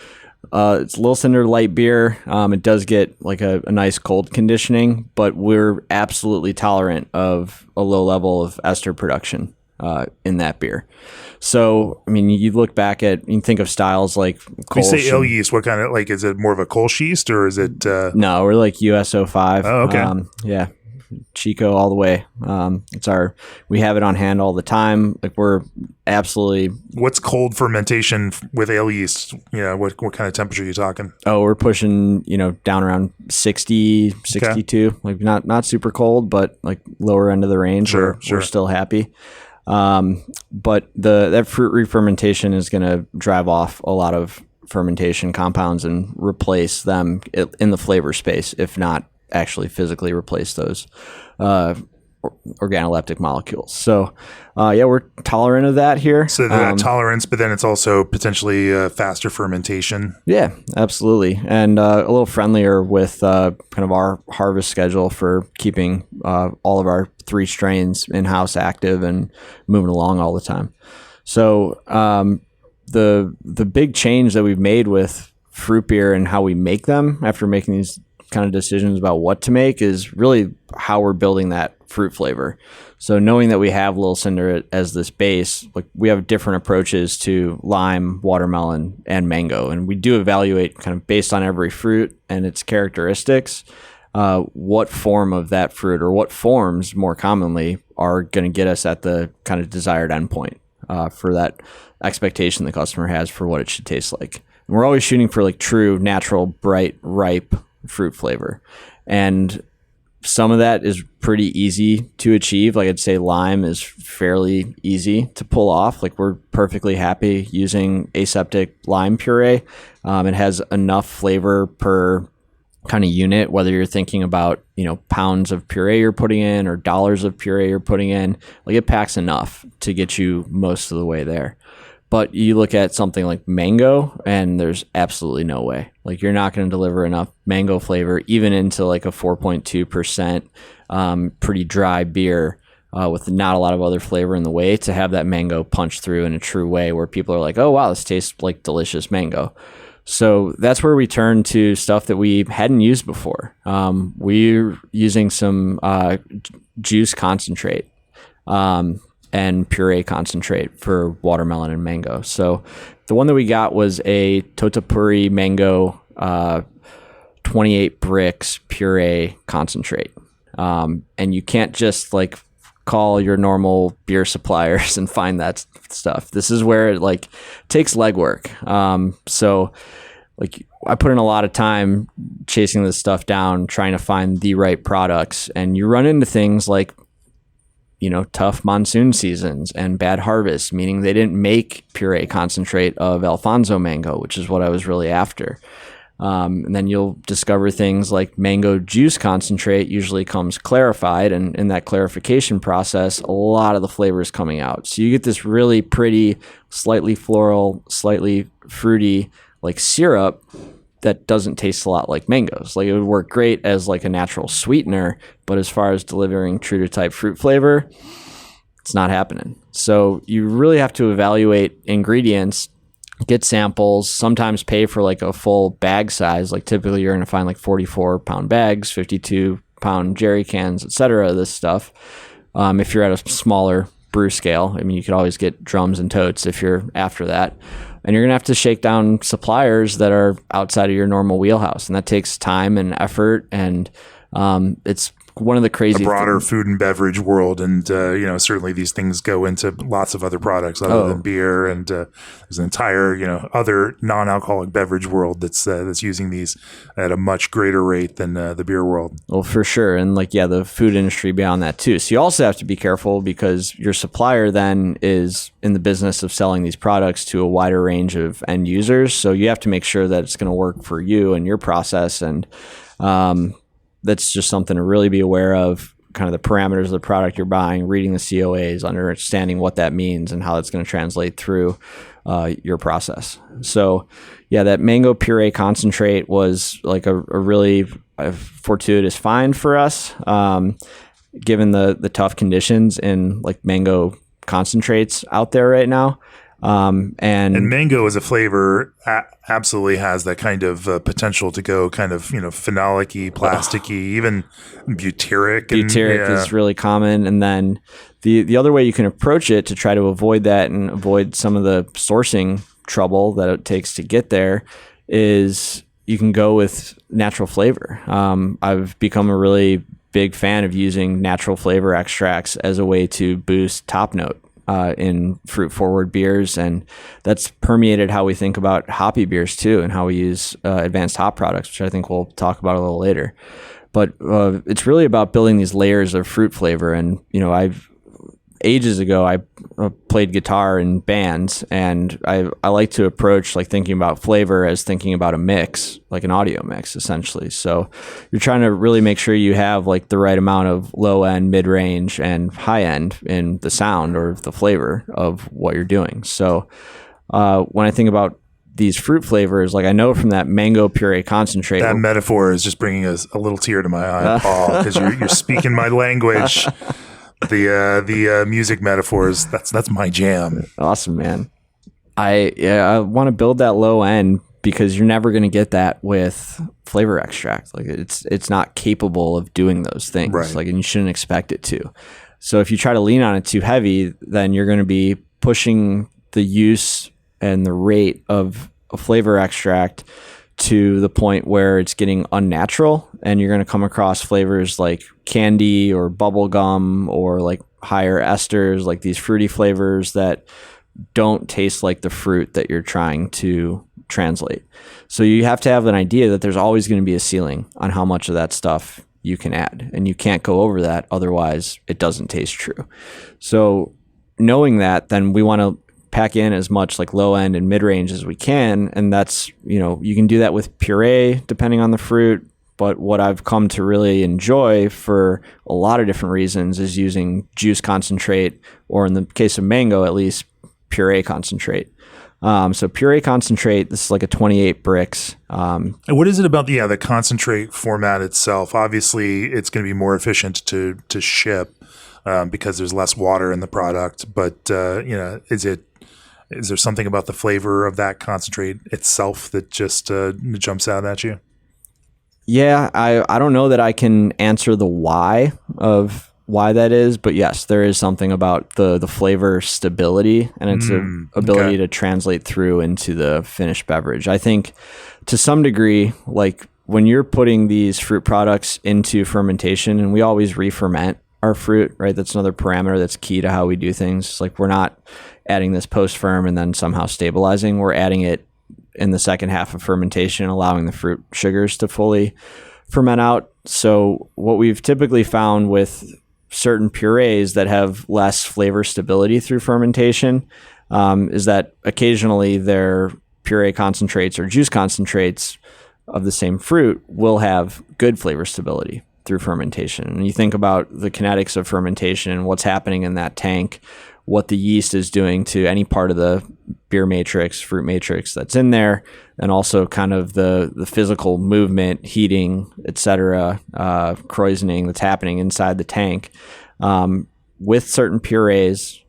Speaker 2: it's Little Cinder light beer. It does get like a nice cold conditioning, but we're absolutely tolerant of a low level of ester production in that beer. So, I mean, you look back at, you think of styles like
Speaker 1: Kolsch. You say ale yeast, what kind of, like, is it more of a Kolsch yeast, or is it?
Speaker 2: No, we're like US-05.
Speaker 1: Oh, okay.
Speaker 2: Yeah. Chico all the way. We have it on hand all the time. Like, we're absolutely.
Speaker 1: What's cold fermentation with ale yeast? What kind of temperature are you talking?
Speaker 2: Oh, we're pushing, down around 60, 62, okay. Like not super cold, but like lower end of the range.
Speaker 1: Sure.
Speaker 2: We're still happy. But that fruit re-fermentation is going to drive off a lot of fermentation compounds and replace them in the flavor space, if not actually physically replace those organoleptic molecules. So, we're tolerant of that here.
Speaker 1: So that tolerance, but then it's also potentially faster fermentation.
Speaker 2: Yeah, absolutely. And a little friendlier with kind of our harvest schedule for keeping all of our 3 strains in-house active and moving along all the time. So the big change that we've made with fruit beer and how we make them after making these kind of decisions about what to make is really how we're building that fruit flavor. So knowing that we have Little Cinder as this base, like, we have different approaches to lime, watermelon, and mango. And we do evaluate kind of based on every fruit and its characteristics, what form of that fruit, or what forms more commonly, are going to get us at the kind of desired endpoint for that expectation the customer has for what it should taste like. And we're always shooting for like true, natural, bright, ripe fruit flavor. And some of that is pretty easy to achieve. Like I'd say lime is fairly easy to pull off. Like we're perfectly happy using aseptic lime puree. It has enough flavor per kind of unit, whether you're thinking about, pounds of puree you're putting in or dollars of puree you're putting in. Like it packs enough to get you most of the way there. But you look at something like mango and there's absolutely no way. Like you're not going to deliver enough mango flavor even into like a 4.2% pretty dry beer with not a lot of other flavor in the way to have that mango punch through in a true way where people are like, oh wow, this tastes like delicious mango. So that's where we turn to stuff that we hadn't used before. We're using some juice concentrate and puree concentrate for watermelon and mango. So the one that we got was a Totapuri mango 28 bricks puree concentrate. And you can't just like call your normal beer suppliers and find that stuff. This is where it like takes legwork. So like I put in a lot of time chasing this stuff down, trying to find the right products, and you run into things like, tough monsoon seasons and bad harvests, meaning they didn't make puree concentrate of Alfonso mango, which is what I was really after. And then you'll discover things like mango juice concentrate usually comes clarified, and in that clarification process, a lot of the flavor is coming out. So you get this really pretty, slightly floral, slightly fruity, like syrup that doesn't taste a lot like mangoes. Like it would work great as like a natural sweetener, but as far as delivering true to type fruit flavor, it's not happening. So you really have to evaluate ingredients, get samples, sometimes pay for like a full bag size. Like typically you're going to find like 44-pound bags, 52-pound jerry cans, etc. This stuff. If you're at a smaller brew scale, I mean, you could always get drums and totes if you're after that. And you're going to have to shake down suppliers that are outside of your normal wheelhouse. And that takes time and effort. And it's one of the crazy
Speaker 1: broader food and beverage world. And, certainly these things go into lots of other products other than beer. And there's an entire, other non-alcoholic beverage world that's using these at a much greater rate than the beer world.
Speaker 2: Well, for sure. And the food industry beyond that too. So you also have to be careful because your supplier then is in the business of selling these products to a wider range of end users. So you have to make sure that it's going to work for you and your process. And, that's just something to really be aware of, kind of the parameters of the product you're buying, reading the COAs, understanding what that means and how it's going to translate through your process. So yeah, that mango puree concentrate was like a really fortuitous find for us, given the tough conditions in like mango concentrates out there right now. And
Speaker 1: mango as a flavor absolutely has that kind of potential to go kind of, phenolic-y, plasticky, even butyric.
Speaker 2: Butyric is really common. And then the other way you can approach it to try to avoid that and avoid some of the sourcing trouble that it takes to get there is you can go with natural flavor. I've become a really big fan of using natural flavor extracts as a way to boost top note in fruit forward beers, and that's permeated how we think about hoppy beers too, and how we use advanced hop products, which I think we'll talk about a little later. But it's really about building these layers of fruit flavor. And ages ago I played guitar in bands, and I like to approach like thinking about flavor as thinking about a mix, like an audio mix essentially. So you're trying to really make sure you have like the right amount of low end, mid range, and high end in the sound or the flavor of what you're doing. So when I think about these fruit flavors, like I know from that mango puree concentrate.
Speaker 1: That metaphor is just bringing a little tear to my eye, Paul, because you're speaking my language. The music metaphors, that's my jam.
Speaker 2: Awesome, man. I want to build that low end because you're never going to get that with flavor extract. Like it's not capable of doing those things.
Speaker 1: Right.
Speaker 2: Like, and you shouldn't expect it to. So if you try to lean on it too heavy, then you're going to be pushing the use and the rate of a flavor extract to the point where it's getting unnatural, and you're going to come across flavors like candy or bubble gum or like higher esters, like these fruity flavors that don't taste like the fruit that you're trying to translate. So you have to have an idea that there's always going to be a ceiling on how much of that stuff you can add, and you can't go over that. Otherwise it doesn't taste true. So knowing that, then we want to pack in as much like low end and mid range as we can. And that's, you can do that with puree depending on the fruit. But what I've come to really enjoy for a lot of different reasons is using juice concentrate, or in the case of mango, at least puree concentrate. So puree concentrate, this is like a 28 bricks.
Speaker 1: And what is it about the concentrate format itself? Obviously, it's going to be more efficient to ship because there's less water in the product. But is there something about the flavor of that concentrate itself that just jumps out at you?
Speaker 2: Yeah, I don't know that I can answer the why of why that is, but yes, there is something about the flavor stability and its ability to translate through into the finished beverage. I think to some degree, like when you're putting these fruit products into fermentation, and we always re-ferment our fruit, right? That's another parameter that's key to how we do things. Like we're not adding this post-ferm and then somehow stabilizing. We're adding it in the second half of fermentation, allowing the fruit sugars to fully ferment out. So what we've typically found with certain purees that have less flavor stability through fermentation is that occasionally their puree concentrates or juice concentrates of the same fruit will have good flavor stability through fermentation. And you think about the kinetics of fermentation and what's happening in that tank, what the yeast is doing to any part of the beer matrix, fruit matrix that's in there, and also kind of the physical movement, heating, etc., krausening that's happening inside the tank. With certain purees,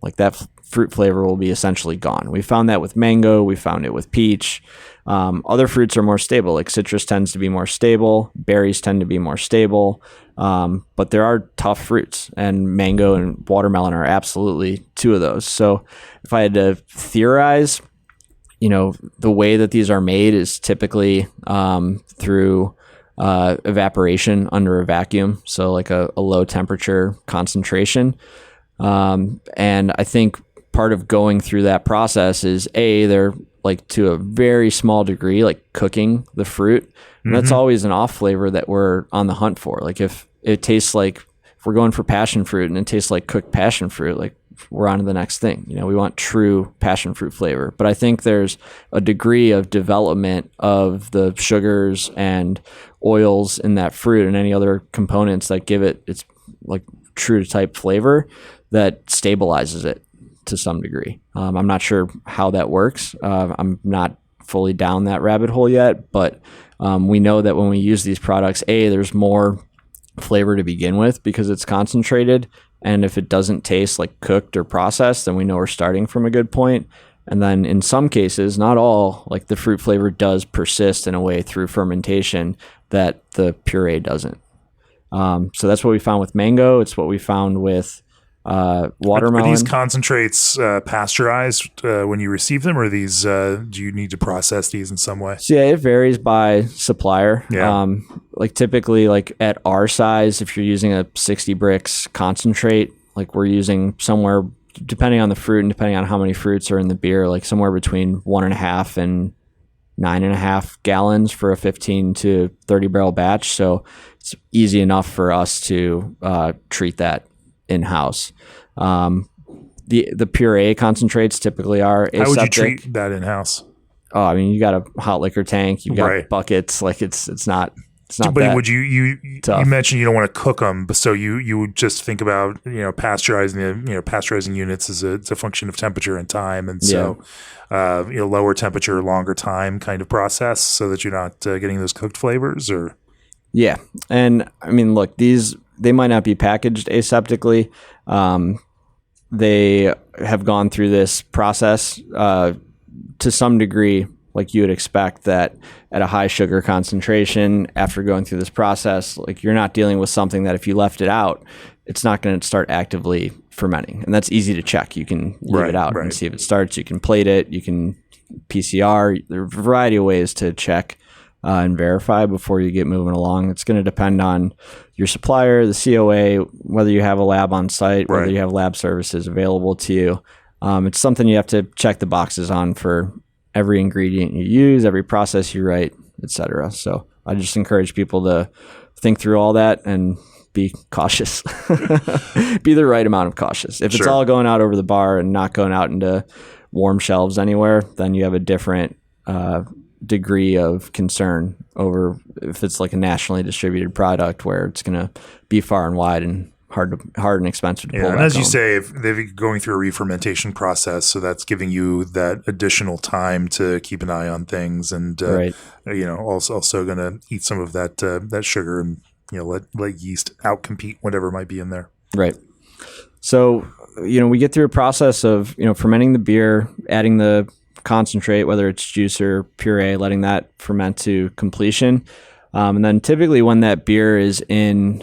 Speaker 2: like that fruit flavor will be essentially gone. We found that with mango. We found it with peach. Other fruits are more stable, like citrus tends to be more stable. Berries tend to be more stable. But there are tough fruits, and mango and watermelon are absolutely two of those. So if I had to theorize, the way that these are made is typically through evaporation under a vacuum. So like a low temperature concentration. And I think part of going through that process is they're like to a very small degree, like cooking the fruit. And that's always an off flavor that we're on the hunt for. Like if it tastes like, if we're going for passion fruit and it tastes like cooked passion fruit, like we're on to the next thing. We want true passion fruit flavor. But I think there's a degree of development of the sugars and oils in that fruit and any other components that give it its like true type flavor that stabilizes it to some degree. I'm not sure how that works. I'm not fully down that rabbit hole yet, but we know that when we use these products, there's more flavor to begin with because it's concentrated. And if it doesn't taste like cooked or processed, then we know we're starting from a good point. And then in some cases, not all, like the fruit flavor does persist in a way through fermentation that the puree doesn't. So that's what we found with mango. It's what we found with watermelon.
Speaker 1: Are these concentrates pasteurized when you receive them, or are these do you need to process these in some way?
Speaker 2: So yeah, it varies by supplier.
Speaker 1: Yeah.
Speaker 2: Like typically, like at our size, if you're using a 60 bricks concentrate, like we're using somewhere, depending on the fruit and depending on how many fruits are in the beer, like somewhere between 1.5 and 9.5 gallons for a 15 to 30 barrel batch. So it's easy enough for us to treat that in-house. The puree concentrates typically are aseptic.
Speaker 1: How would you treat that in-house?
Speaker 2: Oh, I mean, you got a hot liquor tank, you've got buckets, like it's not
Speaker 1: but
Speaker 2: that
Speaker 1: would you mentioned you don't want to cook them, but so you would just think about pasteurizing units as a function of temperature and time, and so lower temperature, longer time kind of process, so that you're not getting those cooked flavors, or
Speaker 2: and I mean, look, they might not be packaged aseptically. They have gone through this process to some degree, like you would expect that at a high sugar concentration, after going through this process, like you're not dealing with something that if you left it out, it's not going to start actively fermenting. And that's easy to check. You can leave it out and see if it starts. You can plate it. You can PCR. There are a variety of ways to check and verify before you get moving along. It's going to depend on your supplier, the COA, whether you have a lab on site, whether you have lab services available to you. It's something you have to check the boxes on for every ingredient you use, every process you write, etc. So I just encourage people to think through all that and be cautious. Be the right amount of cautious. If it's all going out over the bar and not going out into warm shelves anywhere, then you have a different degree of concern over if it's like a nationally distributed product where it's going to be far and wide and hard and expensive to pull back
Speaker 1: and as
Speaker 2: home.
Speaker 1: you say, if they're going through a re-fermentation process, so that's giving you that additional time to keep an eye on things, and also going to eat some of that sugar, and let yeast outcompete whatever might be in there.
Speaker 2: Right. So we get through a process of fermenting the beer, adding the concentrate, whether it's juice or puree, letting that ferment to completion, and then typically when that beer is in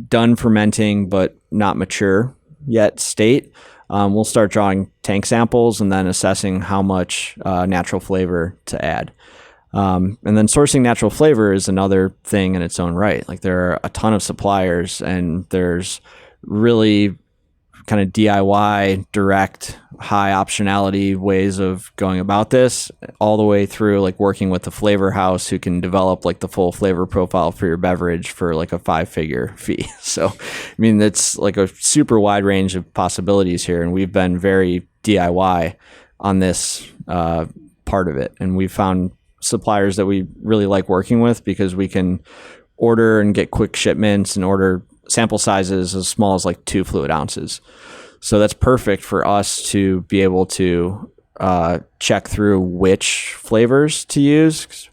Speaker 2: done fermenting but not mature yet state, we'll start drawing tank samples and then assessing how much natural flavor to add. And then sourcing natural flavor is another thing in its own right. Like there are a ton of suppliers, and there's really kind of DIY, direct, high optionality ways of going about this, all the way through like working with the flavor house who can develop like the full flavor profile for your beverage for like a 5-figure fee. So, I mean, it's like a super wide range of possibilities here, and we've been very DIY on this part of it. And we've found suppliers that we really like working with because we can order and get quick shipments and order sample sizes as small as like 2 fluid ounces. So that's perfect for us to be able to check through which flavors to use.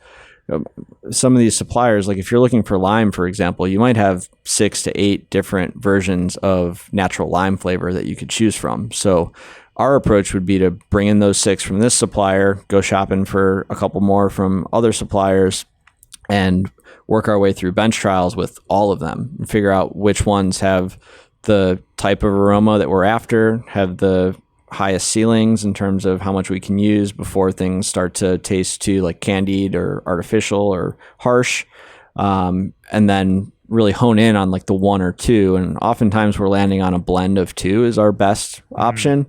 Speaker 2: Some of these suppliers, like if you're looking for lime, for example, you might have 6 to 8 different versions of natural lime flavor that you could choose from. So our approach would be to bring in those 6 from this supplier, go shopping for a couple more from other suppliers, and work our way through bench trials with all of them and figure out which ones have the type of aroma that we're after, have the highest ceilings in terms of how much we can use before things start to taste too like candied or artificial or harsh, and then really hone in on like the 1 or 2. And oftentimes we're landing on a blend of 2 is our best option.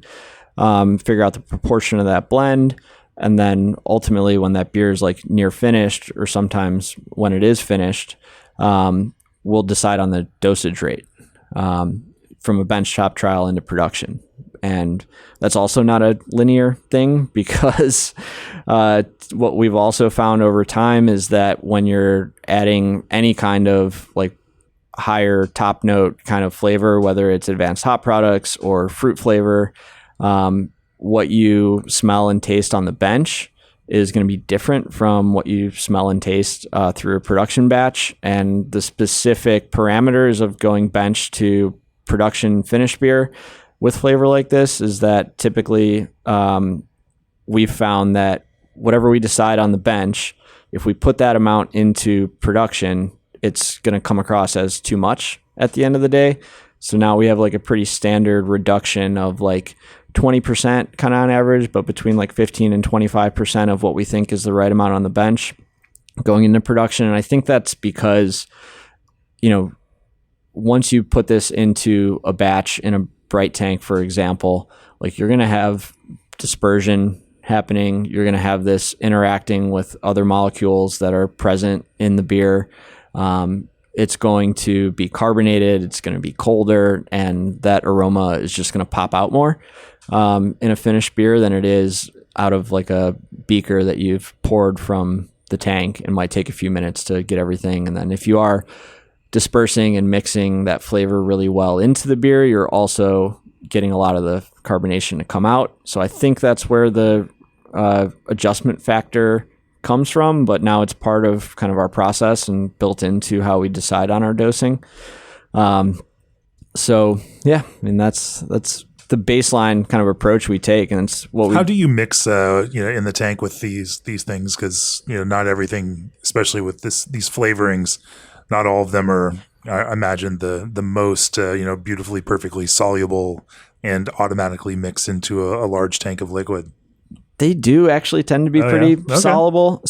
Speaker 2: Figure out the proportion of that blend. And then ultimately when that beer is like near finished, or sometimes when it is finished, we'll decide on the dosage rate from a bench top trial into production. And that's also not a linear thing, because what we've also found over time is that when you're adding any kind of like higher top note kind of flavor, whether it's advanced hop products or fruit flavor, what you smell and taste on the bench is going to be different from what you smell and taste through a production batch. And the specific parameters of going bench to production finished beer with flavor like this is that typically we've found that whatever we decide on the bench, if we put that amount into production, it's going to come across as too much at the end of the day. So now we have like a pretty standard reduction of like 20% kind of on average, but between like 15 and 25% of what we think is the right amount on the bench going into production. And I think that's because, once you put this into a batch in a bright tank, for example, like you're going to have dispersion happening. You're going to have this interacting with other molecules that are present in the beer. It's going to be carbonated. It's going to be colder, and that aroma is just going to pop out more in a finished beer than it is out of like a beaker that you've poured from the tank and might take a few minutes to get everything. And then if you are dispersing and mixing that flavor really well into the beer, you're also getting a lot of the carbonation to come out. So I think that's where the adjustment factor comes from, but now it's part of kind of our process and built into how we decide on our dosing. So yeah, I mean, that's the baseline kind of approach we take. And it's what
Speaker 1: How do you mix, in the tank with these things? Cause not everything, especially with these flavorings, not all of them are, I imagine, the most, beautifully, perfectly soluble and automatically mix into a large tank of liquid.
Speaker 2: They do actually tend to be pretty soluble.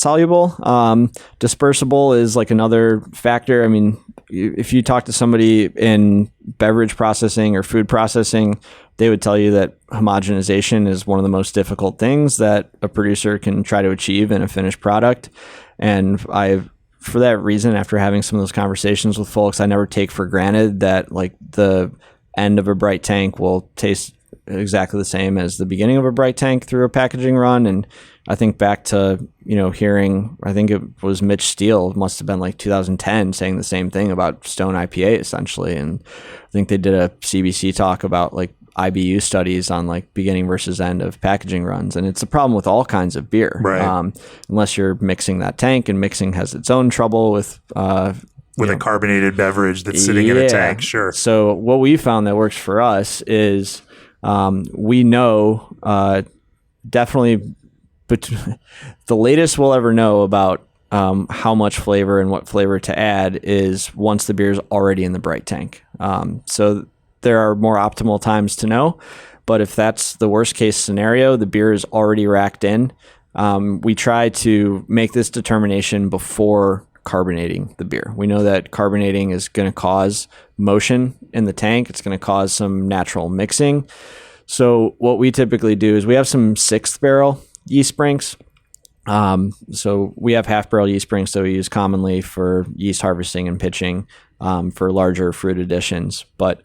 Speaker 2: Dispersible is like another factor. I mean, if you talk to somebody in beverage processing or food processing, they would tell you that homogenization is one of the most difficult things that a producer can try to achieve in a finished product. And I for that reason, after having some of those conversations with folks, I never take for granted that like the end of a bright tank will taste exactly the same as the beginning of a bright tank through a packaging run. And I think back to, hearing, I think it was Mitch Steele, must have been like 2010, saying the same thing about Stone IPA essentially. And I think they did a CBC talk about like IBU studies on like beginning versus end of packaging runs. And it's a problem with all kinds of beer,
Speaker 1: right?
Speaker 2: Unless you're mixing that tank, and mixing has its own trouble with a
Speaker 1: carbonated beverage that's sitting in a tank. Sure.
Speaker 2: So what we found that works for us is we know definitely, but the latest we'll ever know about how much flavor and what flavor to add is once the beer is already in the bright tank. So there are more optimal times to know, but if that's the worst case scenario, the beer is already racked in. We try to make this determination before carbonating the beer. We know that carbonating is going to cause motion in the tank. It's going to cause some natural mixing. So what we typically do is we have some 6th barrel yeast sprinks. So we have half barrel yeast sprinks that we use commonly for yeast harvesting and pitching for larger fruit additions. But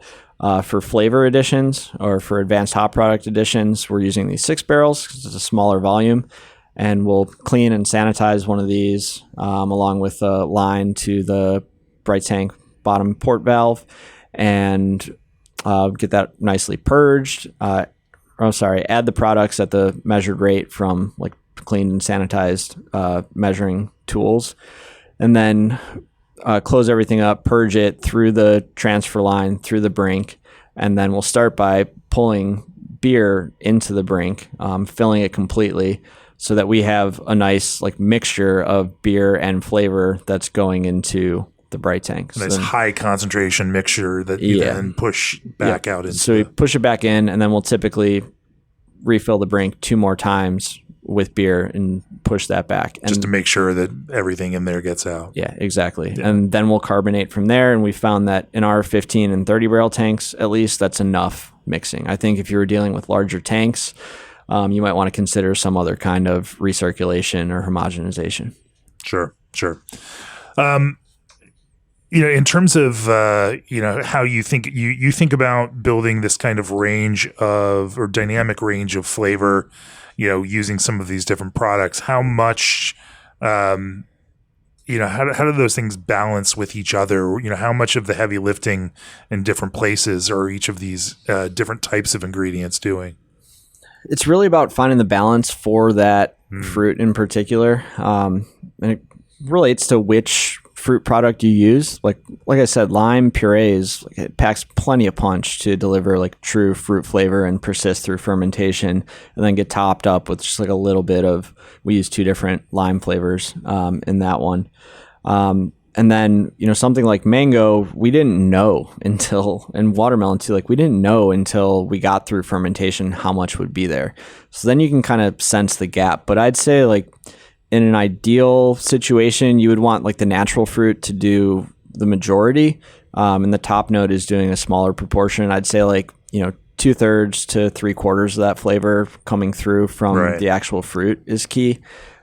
Speaker 2: for flavor additions or for advanced hop product additions, we're using these 6 barrels because it's a smaller volume. And we'll clean and sanitize one of these along with a line to the bright tank bottom port valve and get that nicely purged. Add the products at the measured rate from like cleaned and sanitized measuring tools. And then close everything up, purge it through the transfer line, through the brink. And then we'll start by pulling beer into the brink, filling it completely, so that we have a nice like mixture of beer and flavor that's going into the bright tank.
Speaker 1: Nice high concentration mixture that you then push back out into.
Speaker 2: So we push it back in, and then we'll typically refill the brink 2 more times with beer and push that back. And
Speaker 1: just to make sure that everything in there gets out.
Speaker 2: Yeah, exactly. Yeah. And then we'll carbonate from there. And we found that in our 15 and 30 barrel tanks, at least, that's enough mixing. I think if you were dealing with larger tanks, you might want to consider some other kind of recirculation or homogenization.
Speaker 1: Sure. In terms of how you think about building this kind of range of or dynamic range of flavor, using some of these different products, how much how do those things balance with each other? How much of the heavy lifting in different places are each of these different types of ingredients doing?
Speaker 2: It's really about finding the balance for that fruit in particular. And it relates to which fruit product you use. Like I said, lime purees, it packs plenty of punch to deliver like true fruit flavor and persist through fermentation, and then get topped up with just like a little bit of, we use 2 different lime flavors in that one. And then, something like mango, we didn't know until, and watermelon too, we didn't know until we got through fermentation how much would be there. So then you can kind of sense the gap. But I'd say in an ideal situation, you would want the natural fruit to do the majority. And the top note is doing a smaller proportion. I'd say 2/3 to 3/4 of that flavor coming through from the actual fruit is key.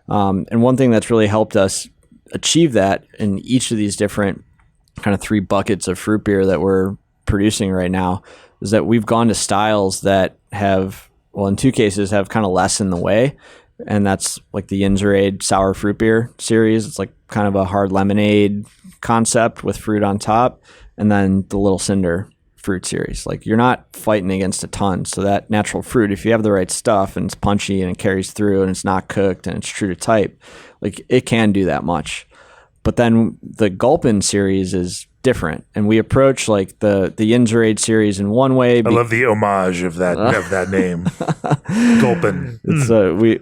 Speaker 2: And one thing that's really helped us achieve that in each of these different kind of 3 buckets of fruit beer that we're producing right now is that we've gone to styles that have, in 2 cases, have kind of less in the way. And that's the Yinzerade sour fruit beer series. It's kind of a hard lemonade concept with fruit on top. And then the Little Cinder fruit series. You're not fighting against a ton. So that natural fruit, if you have the right stuff and it's punchy and it carries through and it's not cooked and it's true to type, it can do that much. But then the Gulpin series is different, and we approach the Yinzerade series in one way.
Speaker 1: I love the homage of that name, Gulpin.
Speaker 2: It's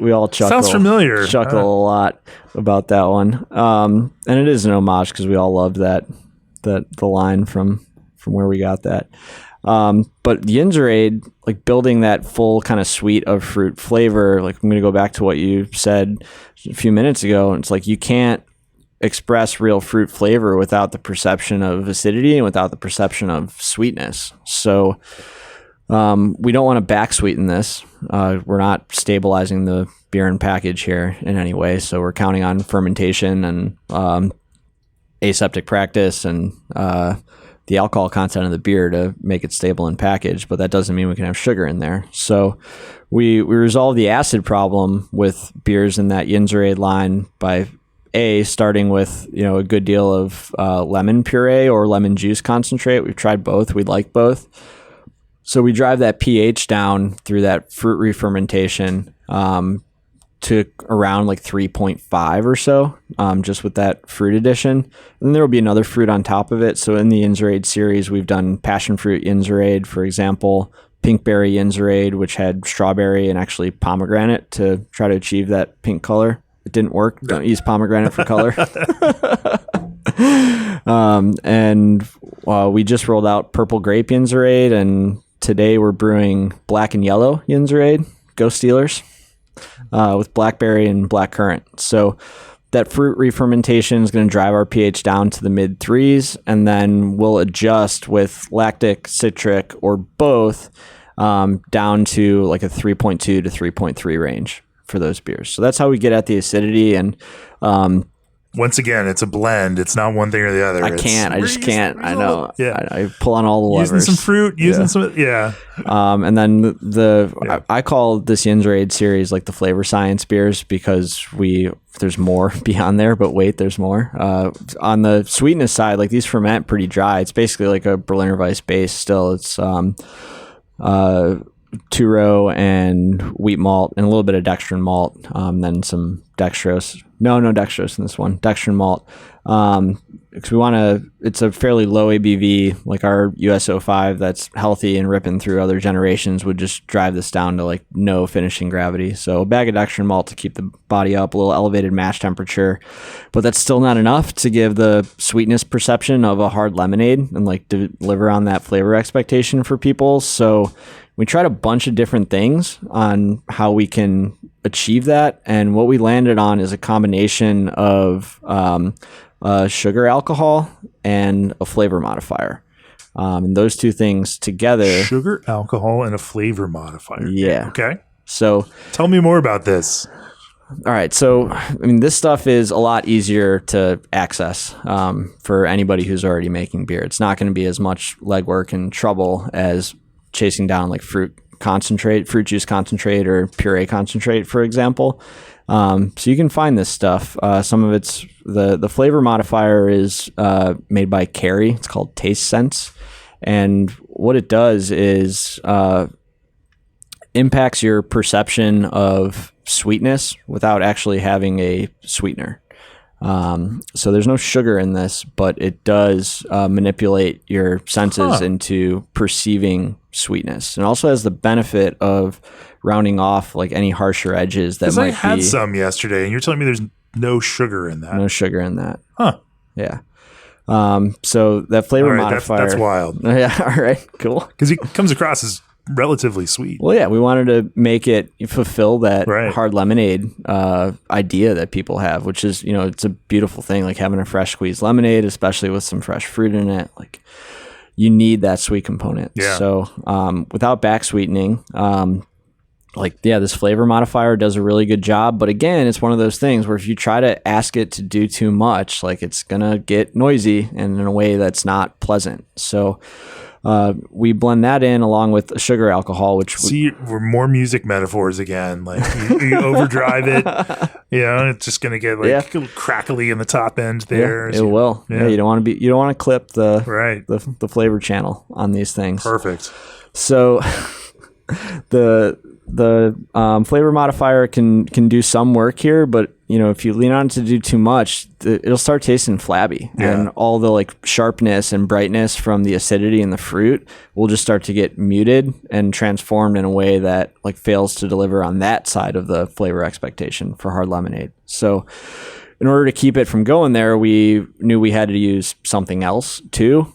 Speaker 2: we all chuckle.
Speaker 1: Sounds familiar.
Speaker 2: Chuckle a lot about that one, and it is an homage because we all loved the line from where we got that. But the Yinzerade, building that full kind of suite of fruit flavor. I'm going to go back to what you said a few minutes ago. And it's you can't express real fruit flavor without the perception of acidity and without the perception of sweetness. So we don't want to back sweeten this. We're not stabilizing the beer and package here in any way. So we're counting on fermentation and aseptic practice and the alcohol content of the beer to make it stable in package, but that doesn't mean we can have sugar in there. So we resolve the acid problem with beers in that Yinzerade line by starting with a good deal of lemon puree or lemon juice concentrate. We've tried both. We like both. So we drive that pH down through that fruit re-fermentation to around like 3.5 or so, just with that fruit addition. And there will be another fruit on top of it. So in the Yinzerade series, we've done passion fruit Yinzerade, for example, pinkberry Yinzerade, which had strawberry and actually pomegranate to try to achieve that pink color. It didn't work. Don't use pomegranate for color. We just rolled out purple grape Yinzerade, and today we're brewing black and yellow Yinzerade, Go Steelers. With blackberry and black currant. So that fruit re-fermentation is going to drive our pH down to the mid 3s, and then we'll adjust with lactic, citric, or both down to like a 3.2 to 3.3 range for those beers. So that's how we get at the acidity. And
Speaker 1: once again, it's a blend. It's not one thing or the other.
Speaker 2: I just can't. I know.
Speaker 1: Yeah.
Speaker 2: I pull on all the levers.
Speaker 1: Using some fruit, yeah.
Speaker 2: And then I call this Yinzerade series like the flavor science beers because there's more beyond there, but wait, there's more. On the sweetness side, like these ferment pretty dry. It's basically like a Berliner Weiss base still. It's two-row and wheat malt and a little bit of dextrin malt, then some dextrose. No dextrose in this one. Dextrin malt. Because it's a fairly low ABV, like our US-05 that's healthy and ripping through other generations would just drive this down to like no finishing gravity. So a bag of dextrin malt to keep the body up, a little elevated mash temperature, but that's still not enough to give the sweetness perception of a hard lemonade and like deliver on that flavor expectation for people. So we tried a bunch of different things on how we can achieve that. And what we landed on is a combination of sugar alcohol and a flavor modifier. And those two things together.
Speaker 1: Sugar, alcohol, and a flavor modifier.
Speaker 2: Yeah.
Speaker 1: Okay.
Speaker 2: So
Speaker 1: tell me more about this.
Speaker 2: All right. So, this stuff is a lot easier to access for anybody who's already making beer. It's not going to be as much legwork and trouble as chasing down like fruit juice concentrate or puree concentrate, for example. So you can find this stuff. Some of it's the flavor modifier is made by Carry. It's called Taste Sense. And what it does is impacts your perception of sweetness without actually having a sweetener. So there's no sugar in this, but it does manipulate your senses into perceiving sweetness, and also has the benefit of rounding off like any harsher edges that might be. I
Speaker 1: had some yesterday, and you're telling me there's no sugar in that.
Speaker 2: No sugar in that.
Speaker 1: Huh.
Speaker 2: Yeah. So that flavor modifier.
Speaker 1: That's wild.
Speaker 2: Yeah. All right. Cool.
Speaker 1: Because it comes across as relatively sweet.
Speaker 2: Well, yeah, we wanted to make it fulfill that hard lemonade idea that people have, which is, it's a beautiful thing, like having a fresh squeezed lemonade, especially with some fresh fruit in it. Like, you need that sweet component.
Speaker 1: Yeah.
Speaker 2: So without back sweetening, this flavor modifier does a really good job. But again, it's one of those things where if you try to ask it to do too much, like it's going to get noisy and in a way that's not pleasant. So we blend that in along with sugar alcohol, which
Speaker 1: we're more music metaphors again. Like you overdrive it, it's just going to get a little crackly in the top end there.
Speaker 2: Yeah, it will. Yeah. You don't want to clip the flavor channel on these things.
Speaker 1: Perfect.
Speaker 2: So the flavor modifier can do some work here, but if you lean on it to do too much, it'll start tasting flabby, and all the like sharpness and brightness from the acidity in the fruit will just start to get muted and transformed in a way that like fails to deliver on that side of the flavor expectation for hard lemonade. So in order to keep it from going there, we knew we had to use something else too.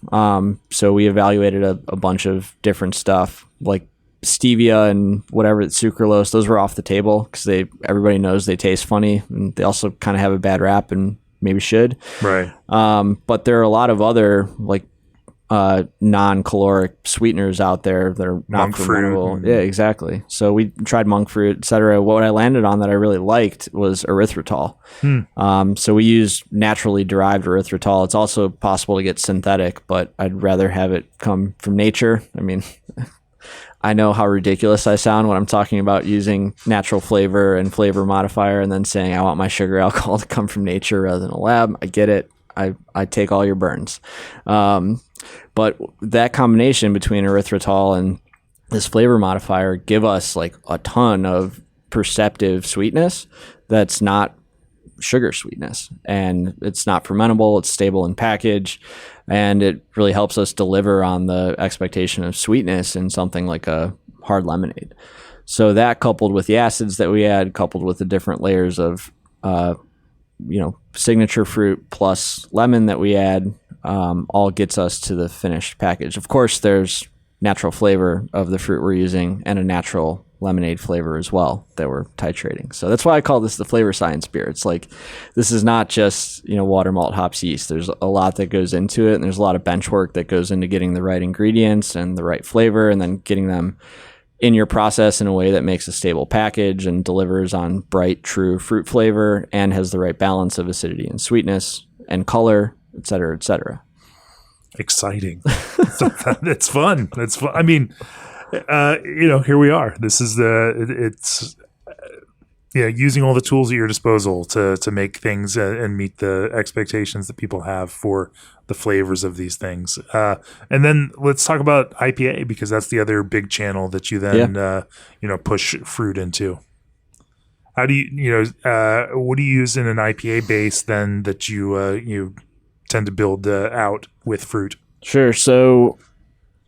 Speaker 2: So we evaluated a bunch of different stuff like stevia and whatever, sucralose. Those were off the table because everybody knows they taste funny, and they also kind of have a bad rap and maybe should.
Speaker 1: Right.
Speaker 2: But there are a lot of other like non-caloric sweeteners out there that are not
Speaker 1: Monk
Speaker 2: fermentable.
Speaker 1: fruit.
Speaker 2: Yeah, exactly. So we tried monk fruit, etc. What I landed on that I really liked was erythritol. So we use naturally derived erythritol. It's also possible to get synthetic, but I'd rather have it come from nature. I mean, I know how ridiculous I sound when I'm talking about using natural flavor and flavor modifier and then saying I want my sugar alcohol to come from nature rather than a lab. I get it. I take all your burns. But that combination between erythritol and this flavor modifier give us like a ton of perceptive sweetness that's not sugar sweetness, and it's not fermentable. It's stable in package, and it really helps us deliver on the expectation of sweetness in something like a hard lemonade. So that, coupled with the acids that we add, coupled with the different layers of signature fruit plus lemon that we add, all gets us to the finished package. Of course, there's natural flavor of the fruit we're using and a natural lemonade flavor as well that we're titrating. So that's why I call this the flavor science beer. It's like, this is not just, water, malt, hops, yeast. There's a lot that goes into it, and there's a lot of bench work that goes into getting the right ingredients and the right flavor, and then getting them in your process in a way that makes a stable package and delivers on bright, true fruit flavor and has the right balance of acidity and sweetness and color, et cetera, et cetera.
Speaker 1: Exciting. It's fun. It's fun. I mean, here we are. This is using all the tools at your disposal to make things and meet the expectations that people have for the flavors of these things. And then let's talk about IPA, because that's the other big channel that you then, push fruit into. How do what do you use in an IPA base then that you tend to build out with fruit?
Speaker 2: Sure. So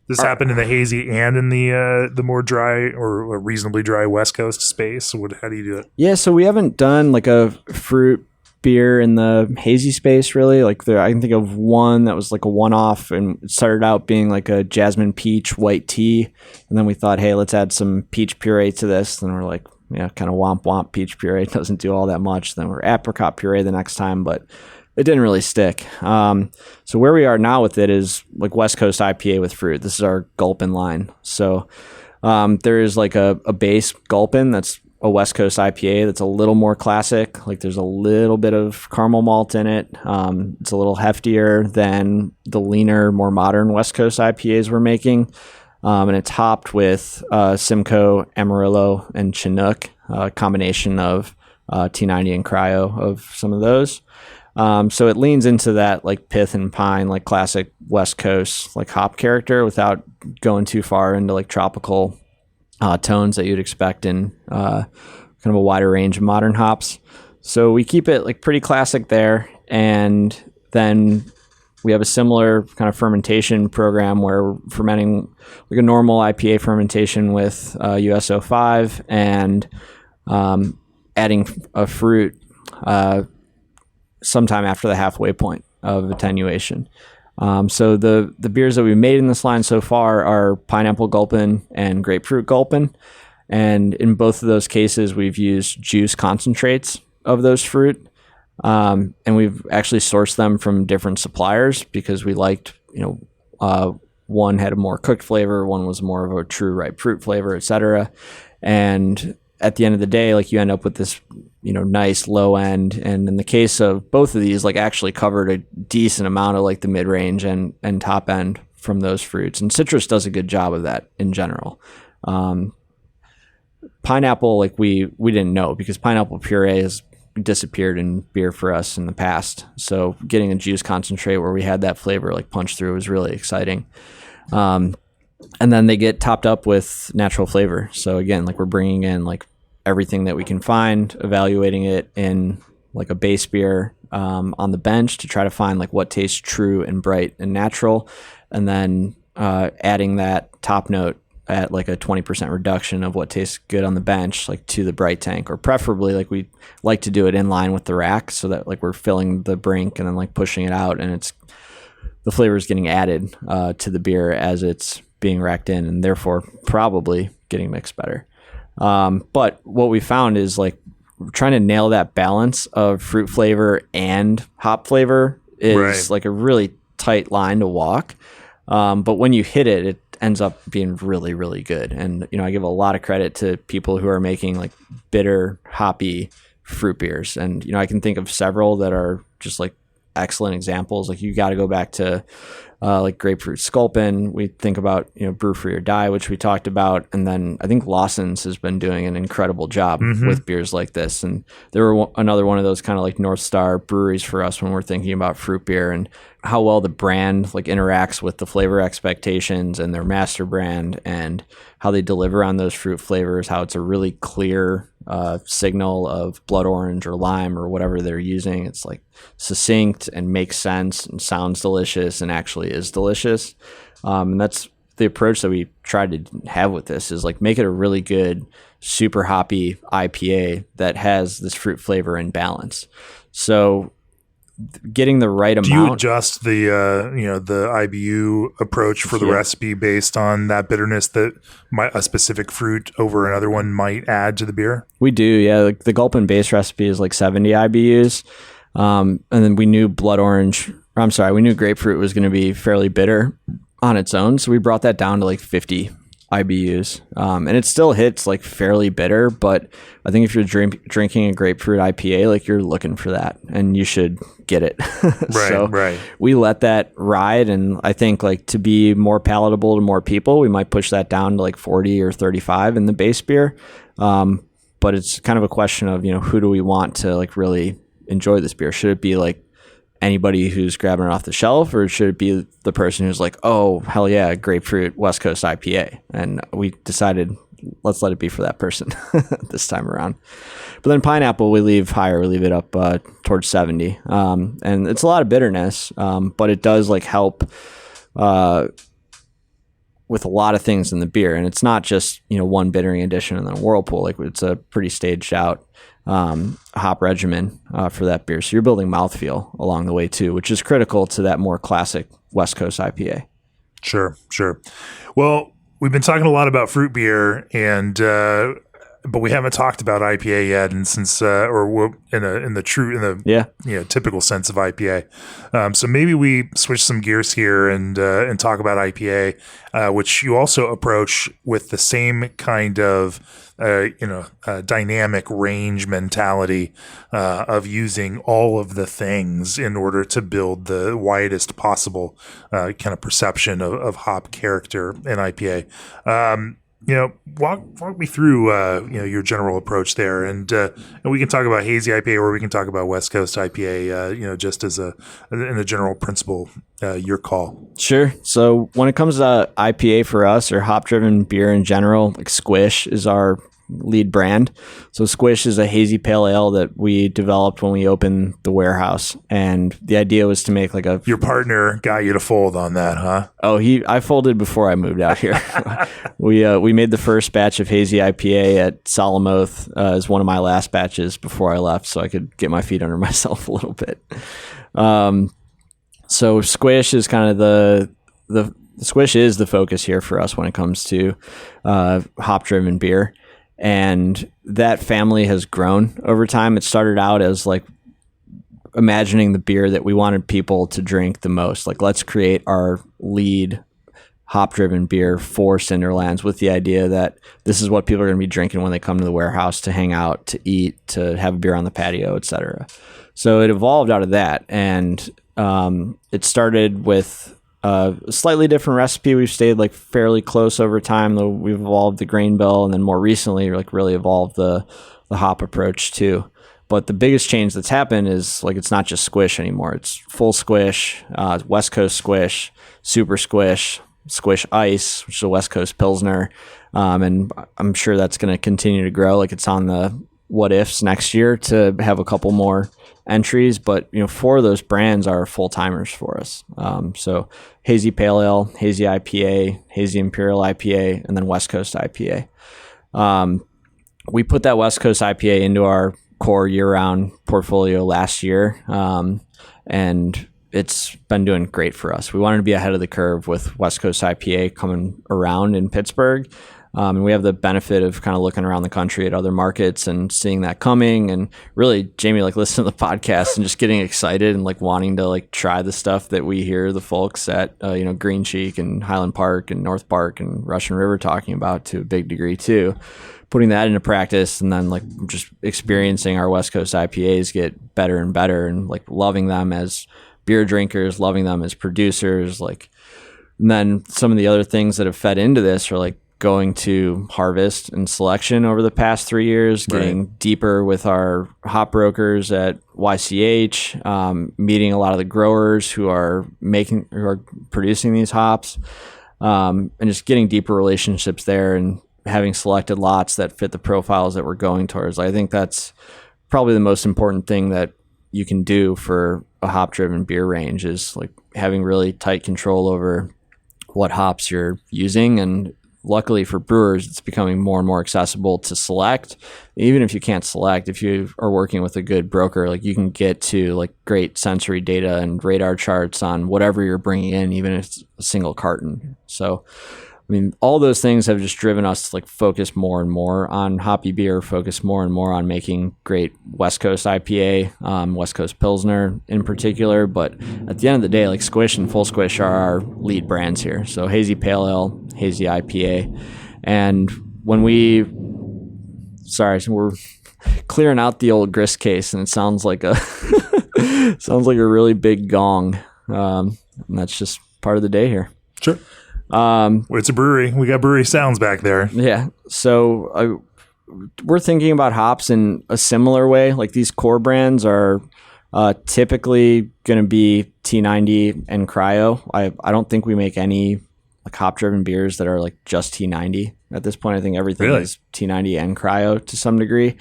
Speaker 1: this happened in the hazy and in the more dry or reasonably dry West Coast space. How do you do it?
Speaker 2: Yeah, so we haven't done like a fruit beer in the hazy space really. Like I can think of one that was like a one-off, and it started out being like a jasmine peach white tea, and then we thought, hey, let's add some peach puree to this. Then we're like, yeah, kind of womp womp peach puree doesn't do all that much. Then we're apricot puree the next time, but it didn't really stick. So where we are now with it is like West Coast IPA with fruit. This is our Gulpin line. So there is like a base Gulpin that's a West Coast IPA that's a little more classic. Like there's a little bit of caramel malt in it. It's a little heftier than the leaner, more modern West Coast IPAs we're making. And it's hopped with Simcoe, Amarillo, and Chinook, a combination of T90 and Cryo of some of those. So it leans into that like pith and pine, like classic West Coast like hop character without going too far into like tropical tones that you'd expect in kind of a wider range of modern hops. So we keep it like pretty classic there. And then we have a similar kind of fermentation program where we're fermenting like a normal IPA fermentation with US-05 and adding a fruit sometime after the halfway point of attenuation. So the beers that we made in this line so far are pineapple Gulpin and grapefruit Gulpin. And in both of those cases, we've used juice concentrates of those fruit. And we've actually sourced them from different suppliers because we liked, one had a more cooked flavor, one was more of a true ripe fruit flavor, et cetera. And at the end of the day, like you end up with this, nice low end. And in the case of both of these, like actually covered a decent amount of like the mid range and top end from those fruits. And citrus does a good job of that in general. Pineapple, like we didn't know because pineapple puree has disappeared in beer for us in the past. So getting a juice concentrate where we had that flavor like punch through was really exciting. And then they get topped up with natural flavor. So again, like we're bringing in like everything that we can find, evaluating it in like a base beer on the bench to try to find like what tastes true and bright and natural. And then adding that top note at like a 20% reduction of what tastes good on the bench, like to the bright tank, or preferably like we like to do it in line with the rack so that like we're filling the brink and then like pushing it out and it's the flavor is getting added to the beer as it's being racked in and therefore probably getting mixed better. But what we found is like trying to nail that balance of fruit flavor and hop flavor is like a really tight line to walk. But when you hit it, it ends up being really, really good. And, I give a lot of credit to people who are making like bitter, hoppy fruit beers. And, I can think of several that are just like excellent examples. Like you got to go back to like grapefruit sculpin. We think about, brew free or die, which we talked about. And then I think Lawson's has been doing an incredible job with beers like this. And they were another one of those kind of like North Star breweries for us when we're thinking about fruit beer and how well the brand like interacts with the flavor expectations and their master brand and how they deliver on those fruit flavors, how it's a really clear signal of blood orange or lime or whatever they're using. It's like succinct and makes sense and sounds delicious and actually is delicious. And that's the approach that we try to have with this is like make it a really good, super hoppy IPA that has this fruit flavor and balance. So getting the right amount.
Speaker 1: Do you adjust the the IBU approach for the recipe based on that bitterness that a specific fruit over another one might add to the beer?
Speaker 2: We do, yeah. Like the Gulpin base recipe is like 70 IBUs, and then we knew we knew grapefruit was going to be fairly bitter on its own, so we brought that down to like 50 IBUs, and it still hits like fairly bitter. But I think if you're drinking a grapefruit IPA, like you're looking for that, and you should get it.
Speaker 1: Right.
Speaker 2: We let that ride, and I think like to be more palatable to more people, we might push that down to like 40 or 35 in the base beer. But it's kind of a question of who do we want to like really enjoy this beer? Should it be like anybody who's grabbing it off the shelf, or should it be the person who's like, oh, hell yeah, grapefruit West Coast IPA? And we decided, let's let it be for that person this time around. But then pineapple, we leave higher. We leave it up towards 70. And it's a lot of bitterness, but it does like help with a lot of things in the beer. And it's not just, one bittering addition and then a whirlpool. Like it's a pretty staged out hop regimen for that beer. So you're building mouthfeel along the way too, which is critical to that more classic West Coast IPA.
Speaker 1: Sure. Well, we've been talking a lot about fruit beer, and but we haven't talked about IPA yet. And since or in the typical sense of IPA, so maybe we switch some gears here and talk about IPA, which you also approach with the same kind of dynamic range mentality of using all of the things in order to build the widest possible kind of perception of hop character in IPA. Walk me through your general approach there, and we can talk about hazy IPA or we can talk about West Coast IPA. Just as in a general principle, your call.
Speaker 2: Sure. So when it comes to IPA for us, or hop driven beer in general, like Squish is our lead brand. So Squish is a hazy pale ale that we developed when we opened the warehouse, and the idea was to make like
Speaker 1: Your partner got you to fold on that, huh?
Speaker 2: Oh, I folded before I moved out here. We made the first batch of hazy IPA at Solomoth as one of my last batches before I left, so I could get my feet under myself a little bit. So Squish is kind of the Squish is the focus here for us when it comes to hop driven beer. And that family has grown over time. It started out as like imagining the beer that we wanted people to drink the most. Like, let's create our lead hop-driven beer for Cinderlands, with the idea that this is what people are going to be drinking when they come to the warehouse to hang out, to eat, to have a beer on the patio, etc. So it evolved out of that, and it started with a slightly different recipe. We've stayed like fairly close over time, though we've evolved the grain bill, and then more recently like really evolved the hop approach too. But the biggest change that's happened is like it's not just Squish anymore. It's full Squish, West Coast Squish, Super Squish, Squish Ice, which is a West Coast Pilsner, and I'm sure that's going to continue to grow. Like it's on the what ifs next year to have a couple more entries, but 4 of those brands are full timers for us. So hazy pale ale, hazy IPA, hazy imperial IPA, and then West Coast IPA. We put that West Coast IPA into our core year-round portfolio last year, and it's been doing great for us. We wanted to be ahead of the curve with West Coast IPA coming around in Pittsburgh. And we have the benefit of kind of looking around the country at other markets and seeing that coming. And really, Jamie, like listening to the podcast and just getting excited and like wanting to like try the stuff that we hear the folks at, Green Cheek and Highland Park and North Park and Russian River talking about to a big degree too. Putting that into practice and then like just experiencing our West Coast IPAs get better and better and like loving them as beer drinkers, loving them as producers. Like, and then some of the other things that have fed into this are like going to harvest and selection over the past 3 years, getting deeper with our hop brokers at YCH, meeting a lot of the growers who are producing these hops, and just getting deeper relationships there and having selected lots that fit the profiles that we're going towards. I think that's probably the most important thing that you can do for a hop driven beer range is like having really tight control over what hops you're using. And luckily for brewers, it's becoming more and more accessible to select. Even if you can't select, if you are working with a good broker, like you can get to like great sensory data and radar charts on whatever you're bringing in, even if it's a single carton. So I mean, all those things have just driven us to like focus more and more on hoppy beer, focus more and more on making great West Coast IPA, West Coast Pilsner in particular. But at the end of the day, like Squish and Full Squish are our lead brands here. So Hazy Pale Ale, Hazy IPA. And when so we're clearing out the old grist case and it sounds like a really big gong. And that's just part of the day here.
Speaker 1: Sure. It's a brewery. We got brewery sounds back there.
Speaker 2: Yeah. So we're thinking about hops in a similar way. Like these core brands are typically going to be T90 and Cryo. I don't think we make any like hop driven beers that are like just T90 at this point. I think everything is T90 and Cryo to some degree.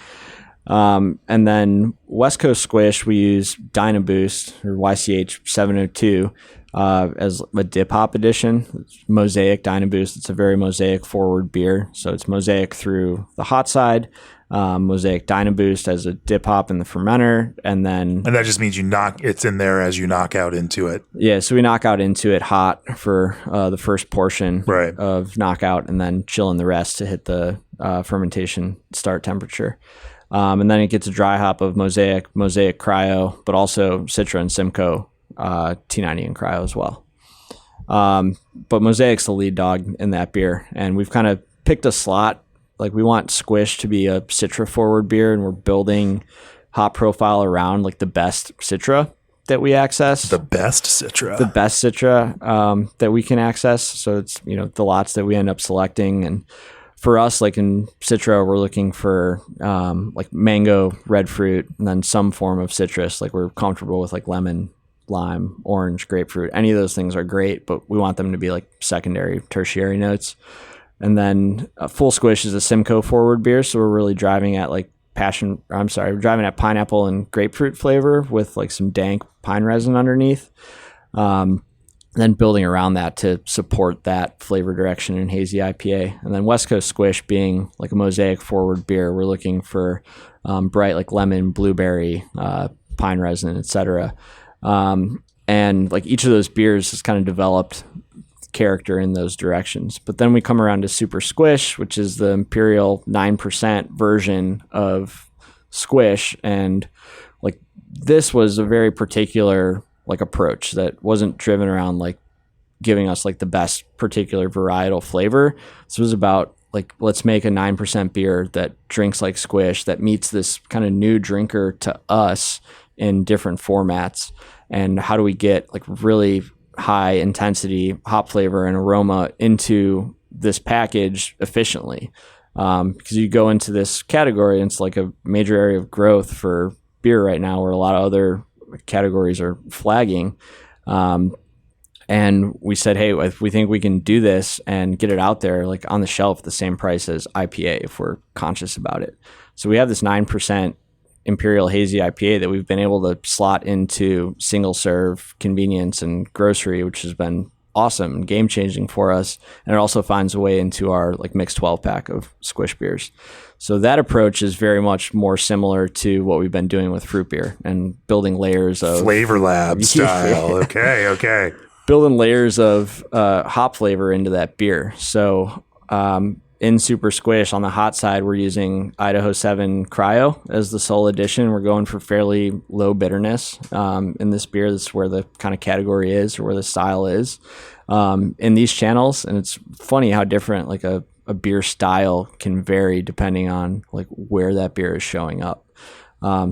Speaker 2: And then West Coast Squish, we use Dynaboost or YCH 702 as a dip hop edition. It's Mosaic Dynaboost. It's a very Mosaic forward beer. So it's Mosaic through the hot side, Mosaic Dynaboost as a dip hop in the fermenter, and that just means it's in there as you knock out into it. Yeah, so we knock out into it hot for the first portion of knockout, and then chilling the rest to hit the fermentation start temperature. And then it gets a dry hop of Mosaic Cryo, but also Citra and Simcoe, T90 and Cryo as well. But Mosaic's the lead dog in that beer. And we've kind of picked a slot. Like we want Squish to be a Citra forward beer, and we're building hop profile around like the best Citra that we access. The best Citra that we can access. So it's, the lots that we end up selecting. And for us, like in Citra, we're looking for like mango, red fruit, and then some form of citrus. Like we're comfortable with like lemon, lime, orange, grapefruit. Any of those things are great, but we want them to be like secondary, tertiary notes. And then Full Squish is a Simcoe forward beer, so we're really driving at like we're driving at pineapple and grapefruit flavor with like some dank pine resin underneath. Then building around that to support that flavor direction in Hazy IPA. And then West Coast Squish being like a Mosaic forward beer, we're looking for bright like lemon, blueberry, pine resin, etc. And like each of those beers has kind of developed character in those directions. But then we come around to Super Squish, which is the Imperial 9% version of Squish. And like this was a very particular like approach that wasn't driven around like giving us like the best particular varietal flavor. This was about like, let's make a 9% beer that drinks like Squish, that meets this kind of new drinker to us in different formats. And how do we get like really high intensity hop flavor and aroma into this package efficiently? Because you go into this category and it's like a major area of growth for beer right now, where a lot of other categories are flagging. And we said, hey, if we think we can do this and get it out there like on the shelf at the same price as IPA, if we're conscious about it. So we have this 9% Imperial Hazy IPA that we've been able to slot into single serve convenience and grocery, which has been awesome and game changing for us. And it also finds a way into our like mixed 12 pack of Squish beers. So that approach is very much more similar to what we've been doing with fruit beer and building layers of
Speaker 1: Flavor Lab style. Okay.
Speaker 2: Building layers of hop flavor into that beer. So in Super Squish on the hot side, we're using Idaho 7 Cryo as the sole addition. We're going for fairly low bitterness in this beer. That's where the kind of category is, or where the style is in these channels. And it's funny how different like a beer style can vary depending on like where that beer is showing up.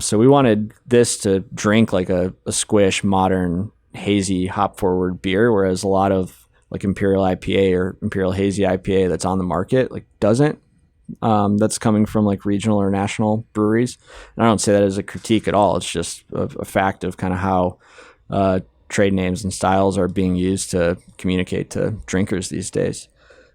Speaker 2: So we wanted this to drink like a squish, modern, hazy, hop forward beer, whereas a lot of like Imperial IPA or Imperial Hazy IPA that's on the market like doesn't. That's coming from like regional or national breweries. And I don't say that as a critique at all. It's just a fact of kind of how trade names and styles are being used to communicate to drinkers these days.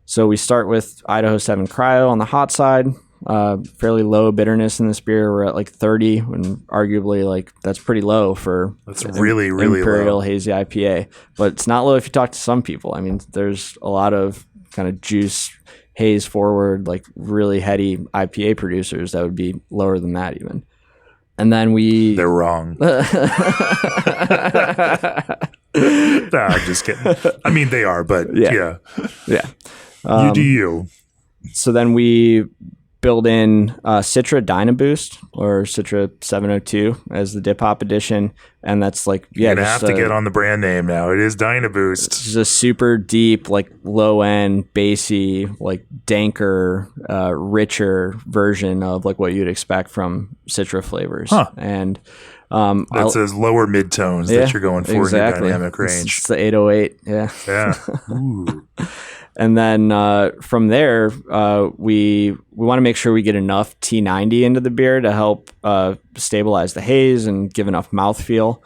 Speaker 2: So we start with Idaho 7 Cryo on the hot side. Fairly low bitterness in this beer. We're at like 30, and arguably like that's pretty low for
Speaker 1: really
Speaker 2: Imperial
Speaker 1: low.
Speaker 2: Hazy IPA. But it's not low if you talk to some people. I mean, there's a lot of kind of juice, haze forward, like really heady IPA producers that would be lower than that even. And then
Speaker 1: they're wrong. No, I'm just kidding. I mean, they are, but yeah. You do you.
Speaker 2: So then we build in Citra Dynaboost or Citra 702 as the dip hop edition, and that's like
Speaker 1: you're gonna have to get on the brand name now. It is Dynaboost.
Speaker 2: It's a super deep, like low end, bassy, like danker, richer version of like what you'd expect from Citra flavors. And
Speaker 1: that's those lower mid tones that you're going for
Speaker 2: exactly.
Speaker 1: in your dynamic range.
Speaker 2: It's the 808,
Speaker 1: yeah. Ooh.
Speaker 2: And then from there, we want to make sure we get enough T90 into the beer to help stabilize the haze and give enough mouthfeel.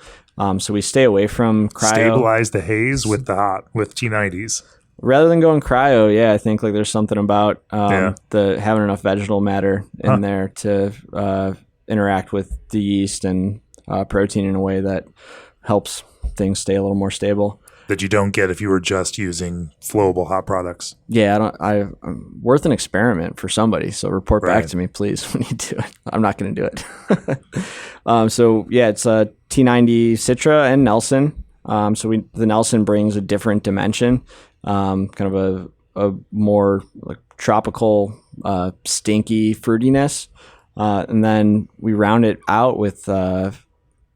Speaker 2: So we stay away from cryo.
Speaker 1: Stabilize the haze with T90s.
Speaker 2: Rather than going cryo, I think like there's something about the having enough vegetal matter in there to interact with the yeast and protein in a way that helps things stay a little more stable.
Speaker 1: That you don't get if you were just using flowable hot products.
Speaker 2: Yeah, I'm worth an experiment for somebody. So report back to me, please, when you do it. I'm not going to do it. It's T90 Citra and Nelson. The Nelson brings a different dimension, kind of a more like tropical, stinky fruitiness, and then we round it out with.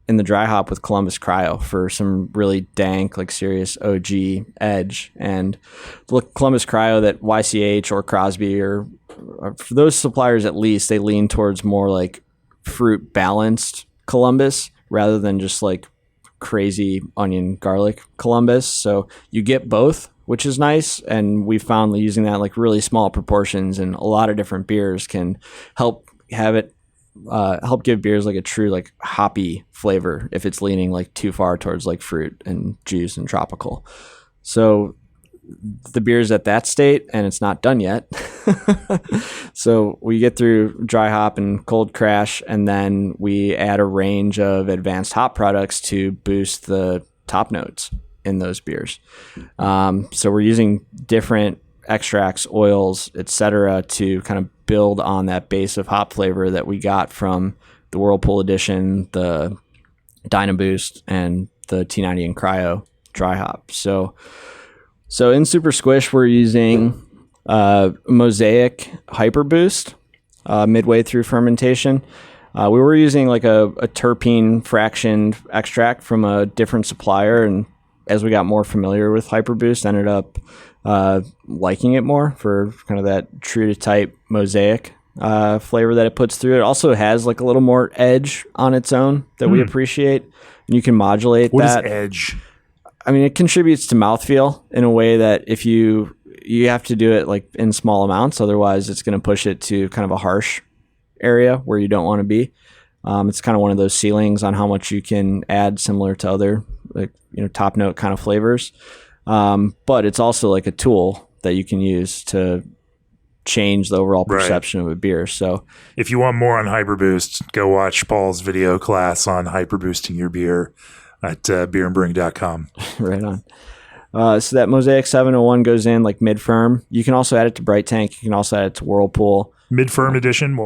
Speaker 2: In the dry hop with Columbus Cryo for some really dank, like serious OG edge. And look, Columbus Cryo that YCH or Crosby or for those suppliers at least, they lean towards more like fruit balanced Columbus rather than just like crazy onion garlic Columbus. So you get both, which is nice. And we found using that like really small proportions and a lot of different beers can help give beers like a true like hoppy flavor if it's leaning like too far towards like fruit and juice and tropical. So the beer's at that state and it's not done yet. So we get through dry hop and cold crash, and then we add a range of advanced hop products to boost the top notes in those beers. So we're using different extracts, oils, etc., to kind of build on that base of hop flavor that we got from the Whirlpool edition, the Dynaboost, and the T90 and Cryo dry hop. So in Super Squish, we're using Mosaic Hyper Boost midway through fermentation. We were using like a terpene fractioned extract from a different supplier, and as we got more familiar with Hyper Boost, ended up liking it more for kind of that true to type Mosaic flavor that it puts through. It also has like a little more edge on its own that we appreciate, and you can modulate
Speaker 1: What
Speaker 2: that.
Speaker 1: is edge?
Speaker 2: I mean, it contributes to mouthfeel in a way that if you have to do it like in small amounts, otherwise it's going to push it to kind of a harsh area where you don't want to be. It's kind of one of those ceilings on how much you can add, similar to other like top note kind of flavors. But it's also like a tool that you can use to change the overall perception of a beer. So
Speaker 1: if you want more on Hyperboost, go watch Paul's video class on hyperboosting your beer at beerandbrewing.com.
Speaker 2: Right on. So that Mosaic 701 goes in like mid-firm. You can also add it to Bright Tank. You can also add it to Whirlpool.
Speaker 1: Mid-firm edition?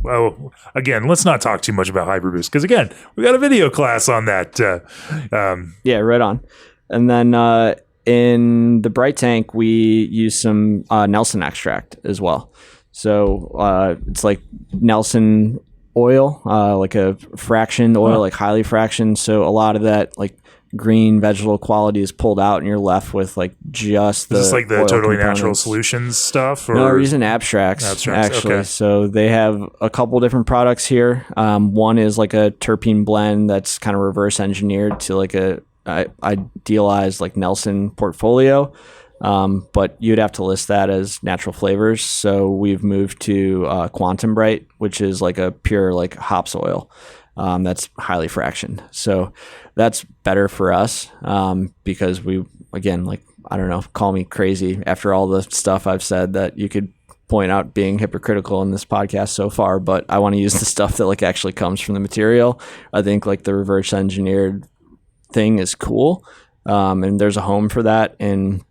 Speaker 1: Well, again, let's not talk too much about Hyperboost because, again, we got a video class on that.
Speaker 2: Yeah, right on. And then in the bright tank, we use some Nelson extract as well. So it's like Nelson oil, like a fractioned oil, like highly fractioned. So a lot of that like green vegetal quality is pulled out, and you're left with like just the.
Speaker 1: Is this like the totally
Speaker 2: components.
Speaker 1: Natural Solutions stuff? Or?
Speaker 2: No, we're using abstracts actually.
Speaker 1: Okay.
Speaker 2: So they have a couple different products here. One is like a terpene blend that's kind of reverse engineered to like a idealized like Nelson portfolio. But you'd have to list that as natural flavors. So we've moved to Quantum Bright, which is like a pure like hops oil. That's highly fractioned. So that's better for us because we, again, like, I don't know, call me crazy after all the stuff I've said that you could point out being hypocritical in this podcast so far, but I want to use the stuff that like actually comes from the material. I think like the reverse engineered thing is cool. And there's a home for that in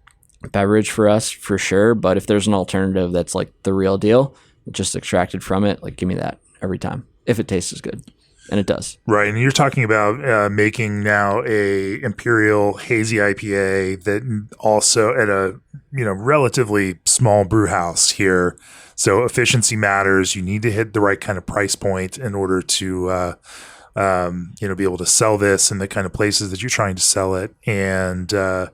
Speaker 2: beverage for us for sure. But if there's an alternative that's like the real deal, just extracted from it, like give me that every time if it tastes as good. And it does.
Speaker 1: Right. And you're talking about making now a Imperial Hazy IPA that also at a, relatively small brew house here. So efficiency matters. You need to hit the right kind of price point in order to, be able to sell this in the kind of places that you're trying to sell it. And, all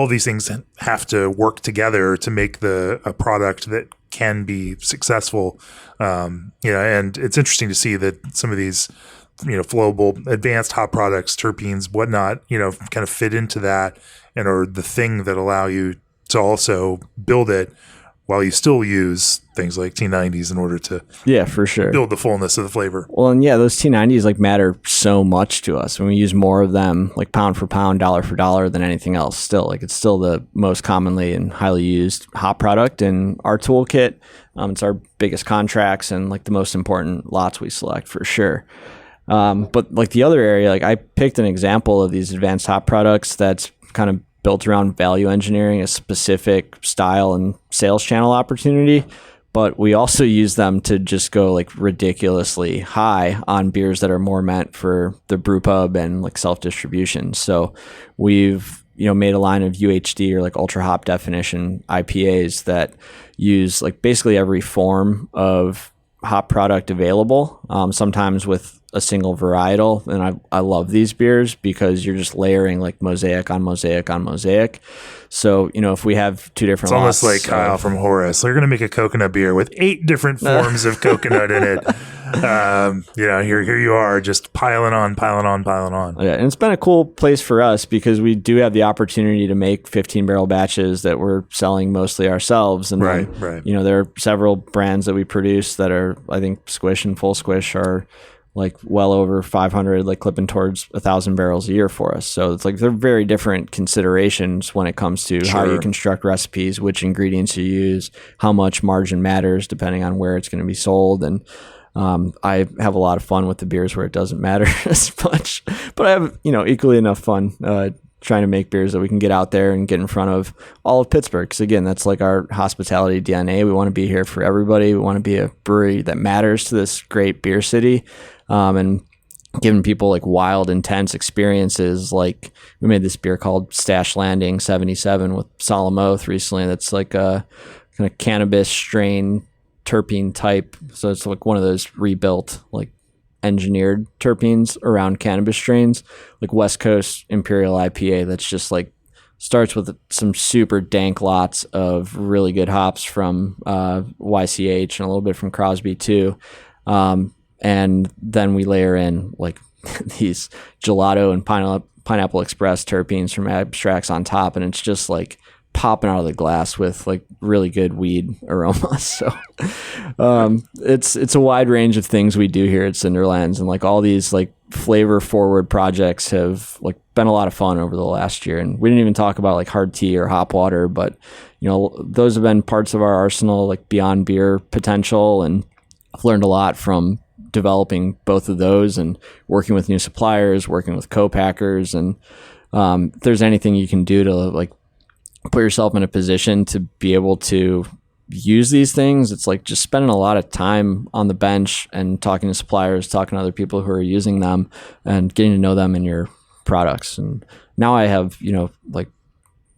Speaker 1: of these things have to work together to make a product that can be successful. And it's interesting to see that some of these, flowable advanced hop products, terpenes, whatnot, kind of fit into that and are the thing that allow you to also build it while you still use things like T90s in order to
Speaker 2: for sure
Speaker 1: build the fullness of the flavor.
Speaker 2: Well, and those T90s like matter so much to us. When we use more of them, like pound for pound, dollar for dollar than anything else, still like it's still the most commonly and highly used hop product in our toolkit. It's our biggest contracts and like the most important lots we select for sure. But like the other area, like I picked an example of these advanced hop products that's kind of built around value engineering a specific style and sales channel opportunity, but we also use them to just go like ridiculously high on beers that are more meant for the brew pub and like self-distribution. So we've, made a line of UHD or like ultra hop definition IPAs that use like basically every form of hop product available, sometimes with a single varietal. And I love these beers because you're just layering like mosaic on mosaic on mosaic. So, if we have two different
Speaker 1: It's almost
Speaker 2: lots,
Speaker 1: like Kyle from Horace. They're going to make a coconut beer with 8 different forms of coconut in it. Here you are just piling on.
Speaker 2: Yeah, and it's been a cool place for us because we do have the opportunity to make 15 barrel batches that we're selling mostly ourselves. And
Speaker 1: right.
Speaker 2: There are several brands that we produce that are, I think Squish and Full Squish are like well over 500, like clipping towards 1,000 barrels a year for us. So it's like they're very different considerations when it comes to how you construct recipes, which ingredients you use, how much margin matters depending on where it's going to be sold. And I have a lot of fun with the beers where it doesn't matter as much, but I have, equally enough fun trying to make beers that we can get out there and get in front of all of Pittsburgh. Because again, that's like our hospitality DNA. We want to be here for everybody. We want to be a brewery that matters to this great beer city. And giving people like wild, intense experiences. Like we made this beer called Stash Landing 77 with Solemn Oath recently. That's like a kind of cannabis strain terpene type. So it's like one of those rebuilt, like engineered terpenes around cannabis strains, like West Coast Imperial IPA. That's just like starts with some super dank lots of really good hops from YCH and a little bit from Crosby too. And then we layer in like these gelato and pineapple express terpenes from abstracts on top. And it's just like popping out of the glass with like really good weed aromas. So it's a wide range of things we do here at Cinderlands. And like all these like flavor forward projects have like been a lot of fun over the last year. And we didn't even talk about like hard tea or hop water, but those have been parts of our arsenal, like beyond beer potential. And I've learned a lot from developing both of those and working with new suppliers, working with co-packers. And if there's anything you can do to like put yourself in a position to be able to use these things, it's like just spending a lot of time on the bench and talking to suppliers, talking to other people who are using them and getting to know them and your products. And now I have, like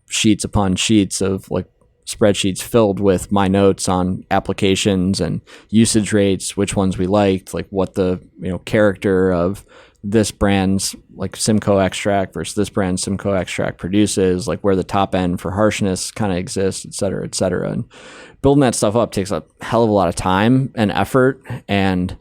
Speaker 2: sheets upon sheets of like spreadsheets filled with my notes on applications and usage rates, which ones we liked, like what the, character of this brand's like Simcoe extract versus this brand's Simcoe extract produces, like where the top end for harshness kind of exists, et cetera, et cetera. And building that stuff up takes a hell of a lot of time and effort, and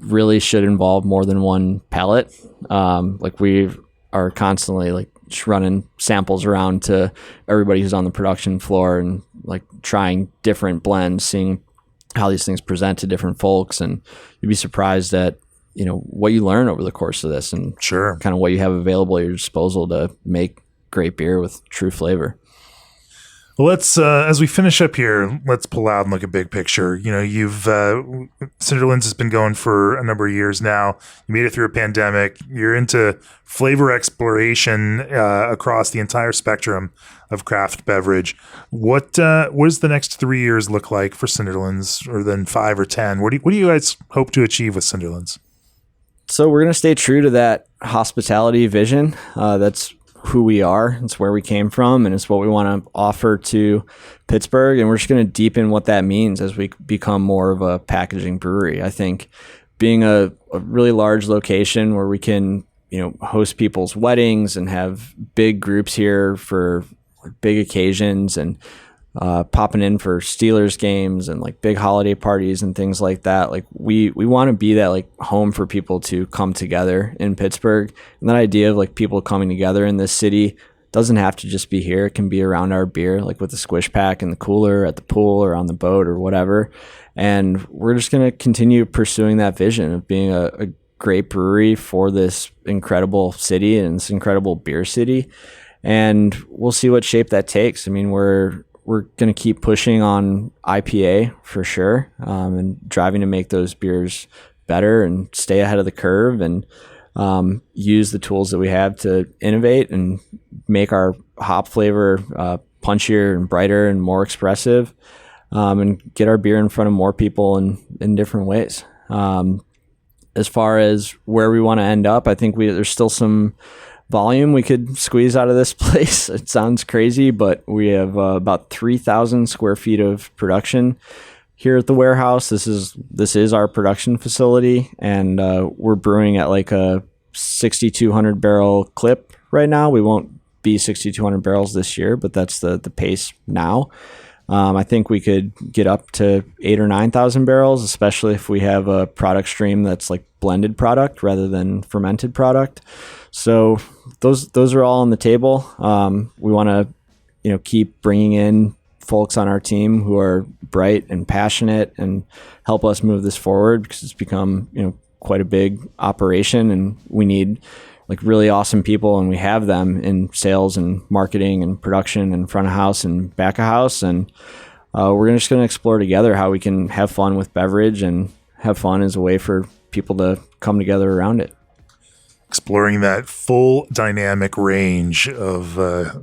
Speaker 2: really should involve more than one pallet. Like we are constantly like just running samples around to everybody who's on the production floor and like trying different blends, seeing how these things present to different folks. And you'd be surprised at, what you learn over the course of this, and
Speaker 1: sure,
Speaker 2: kind of what you have available at your disposal to make great beer with true flavor.
Speaker 1: Well, let's as we finish up here, let's pull out and look at big picture. You've Cinderlands has been going for a number of years now. You made it through a pandemic. You're into flavor exploration across the entire spectrum of craft beverage. What does the next 3 years look like for Cinderlands, or then 5 or 10? What do you guys hope to achieve with Cinderlands?
Speaker 2: So we're going to stay true to that hospitality vision. That's who we are. It's where we came from, and it's what we want to offer to Pittsburgh. And we're just going to deepen what that means as we become more of a packaging brewery. I think being a really large location where we can, host people's weddings and have big groups here for big occasions, and popping in for Steelers games and like big holiday parties and things like that. Like we want to be that like home for people to come together in Pittsburgh. And that idea of like people coming together in this city doesn't have to just be here. It can be around our beer, like with the squish pack in the cooler, at the pool, or on the boat, or whatever. And we're just going to continue pursuing that vision of being a great brewery for this incredible city and this incredible beer city. And we'll see what shape that takes. I mean, we're going to keep pushing on IPA for sure, and driving to make those beers better and stay ahead of the curve, and use the tools that we have to innovate and make our hop flavor punchier and brighter and more expressive, and get our beer in front of more people in different ways. As far as where we want to end up, I think there's still some volume we could squeeze out of this place. It sounds crazy, but we have about 3,000 square feet of production here at the warehouse. This is our production facility, and we're brewing at like a 6,200 barrel clip right now. We won't be 6,200 barrels this year, but that's the pace now. I think we could get up to 8,000 or 9,000 barrels, especially if we have a product stream that's like blended product rather than fermented product. So those are all on the table. We want to, keep bringing in folks on our team who are bright and passionate and help us move this forward, because it's become, quite a big operation, and we need like really awesome people, and we have them in sales and marketing and production and front of house and back of house. And we're just going to explore together how we can have fun with beverage, and have fun as a way for people to come together around it.
Speaker 1: Exploring that full dynamic range of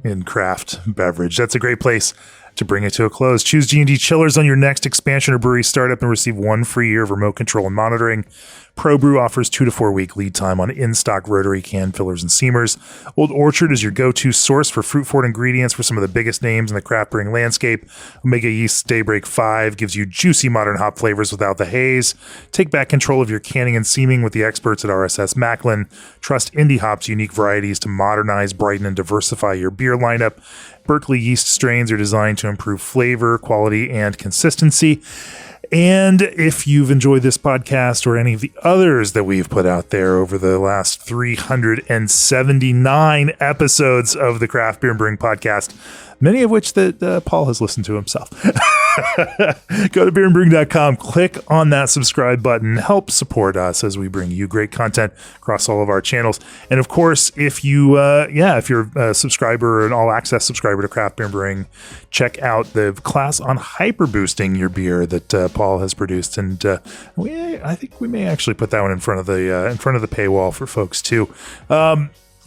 Speaker 1: in craft beverage. That's a great place to bring it to a close. Choose G&D chillers on your next expansion or brewery startup and receive 1 free year of remote control and monitoring. ProBrew offers 2 to 4 week lead time on in-stock rotary can fillers and seamers. Old Orchard is your go-to source for fruit forward ingredients for some of the biggest names in the craft brewing landscape. Omega Yeast Daybreak 5 gives you juicy modern hop flavors without the haze. Take back control of your canning and seaming with the experts at RSS Macklin. Trust Indie Hop's unique varieties to modernize, brighten, and diversify your beer lineup. Berkeley yeast strains are designed to improve flavor, quality, and consistency. And if you've enjoyed this podcast or any of the others that we've put out there over the last 379 episodes of the Craft Beer and Brewing Podcast, many of which that Paul has listened to himself, go to beerandbrewing.com, click on that subscribe button, help support us as we bring you great content across all of our channels. And of course, if you're a subscriber, an all access subscriber to Craft Beer and Brewing, check out the class on hyper boosting your beer that Paul has produced. And I think we may actually put that one in front of the paywall for folks too.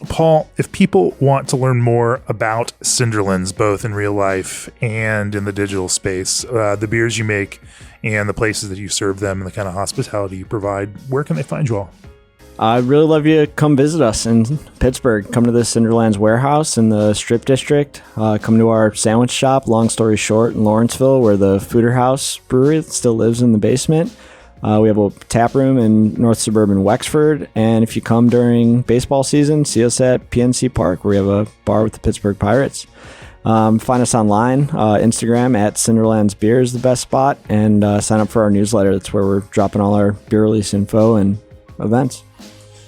Speaker 1: Paul, if people want to learn more about Cinderlands, both in real life and in the digital space, the beers you make and the places that you serve them and the kind of hospitality you provide, where can they find you all?
Speaker 2: I'd really love you to come visit us in Pittsburgh. Come to the Cinderlands warehouse in the Strip District. Come to our sandwich shop, Long Story Short, in Lawrenceville, where the Fooder House Brewery still lives in the basement. We have a tap room in North Suburban Wexford. And if you come during baseball season, see us at PNC Park, where we have a bar with the Pittsburgh Pirates. Find us online. Instagram at Cinderlands Beer is the best spot. And sign up for our newsletter. That's where we're dropping all our beer release info and events.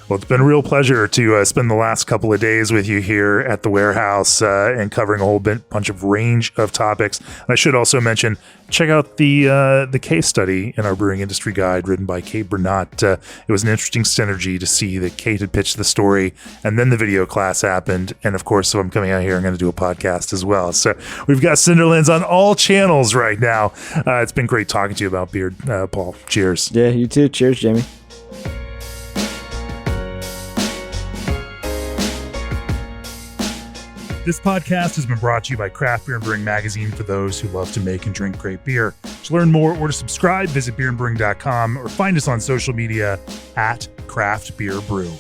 Speaker 1: Well, it's been a real pleasure to spend the last couple of days with you here at the warehouse and covering a whole bunch of range of topics. And I should also mention, check out the case study in our brewing industry guide written by Kate Bernat. It was an interesting synergy to see that Kate had pitched the story and then the video class happened. And of course, so I'm coming out here, I'm going to do a podcast as well. So we've got Cinderlands on all channels right now. It's been great talking to you about beer, Paul. Cheers.
Speaker 2: Yeah, you too. Cheers, Jamie.
Speaker 1: This podcast has been brought to you by Craft Beer and Brewing Magazine for those who love to make and drink great beer. To learn more or to subscribe, visit beerandbrewing.com or find us on social media at Craft Beer Brew.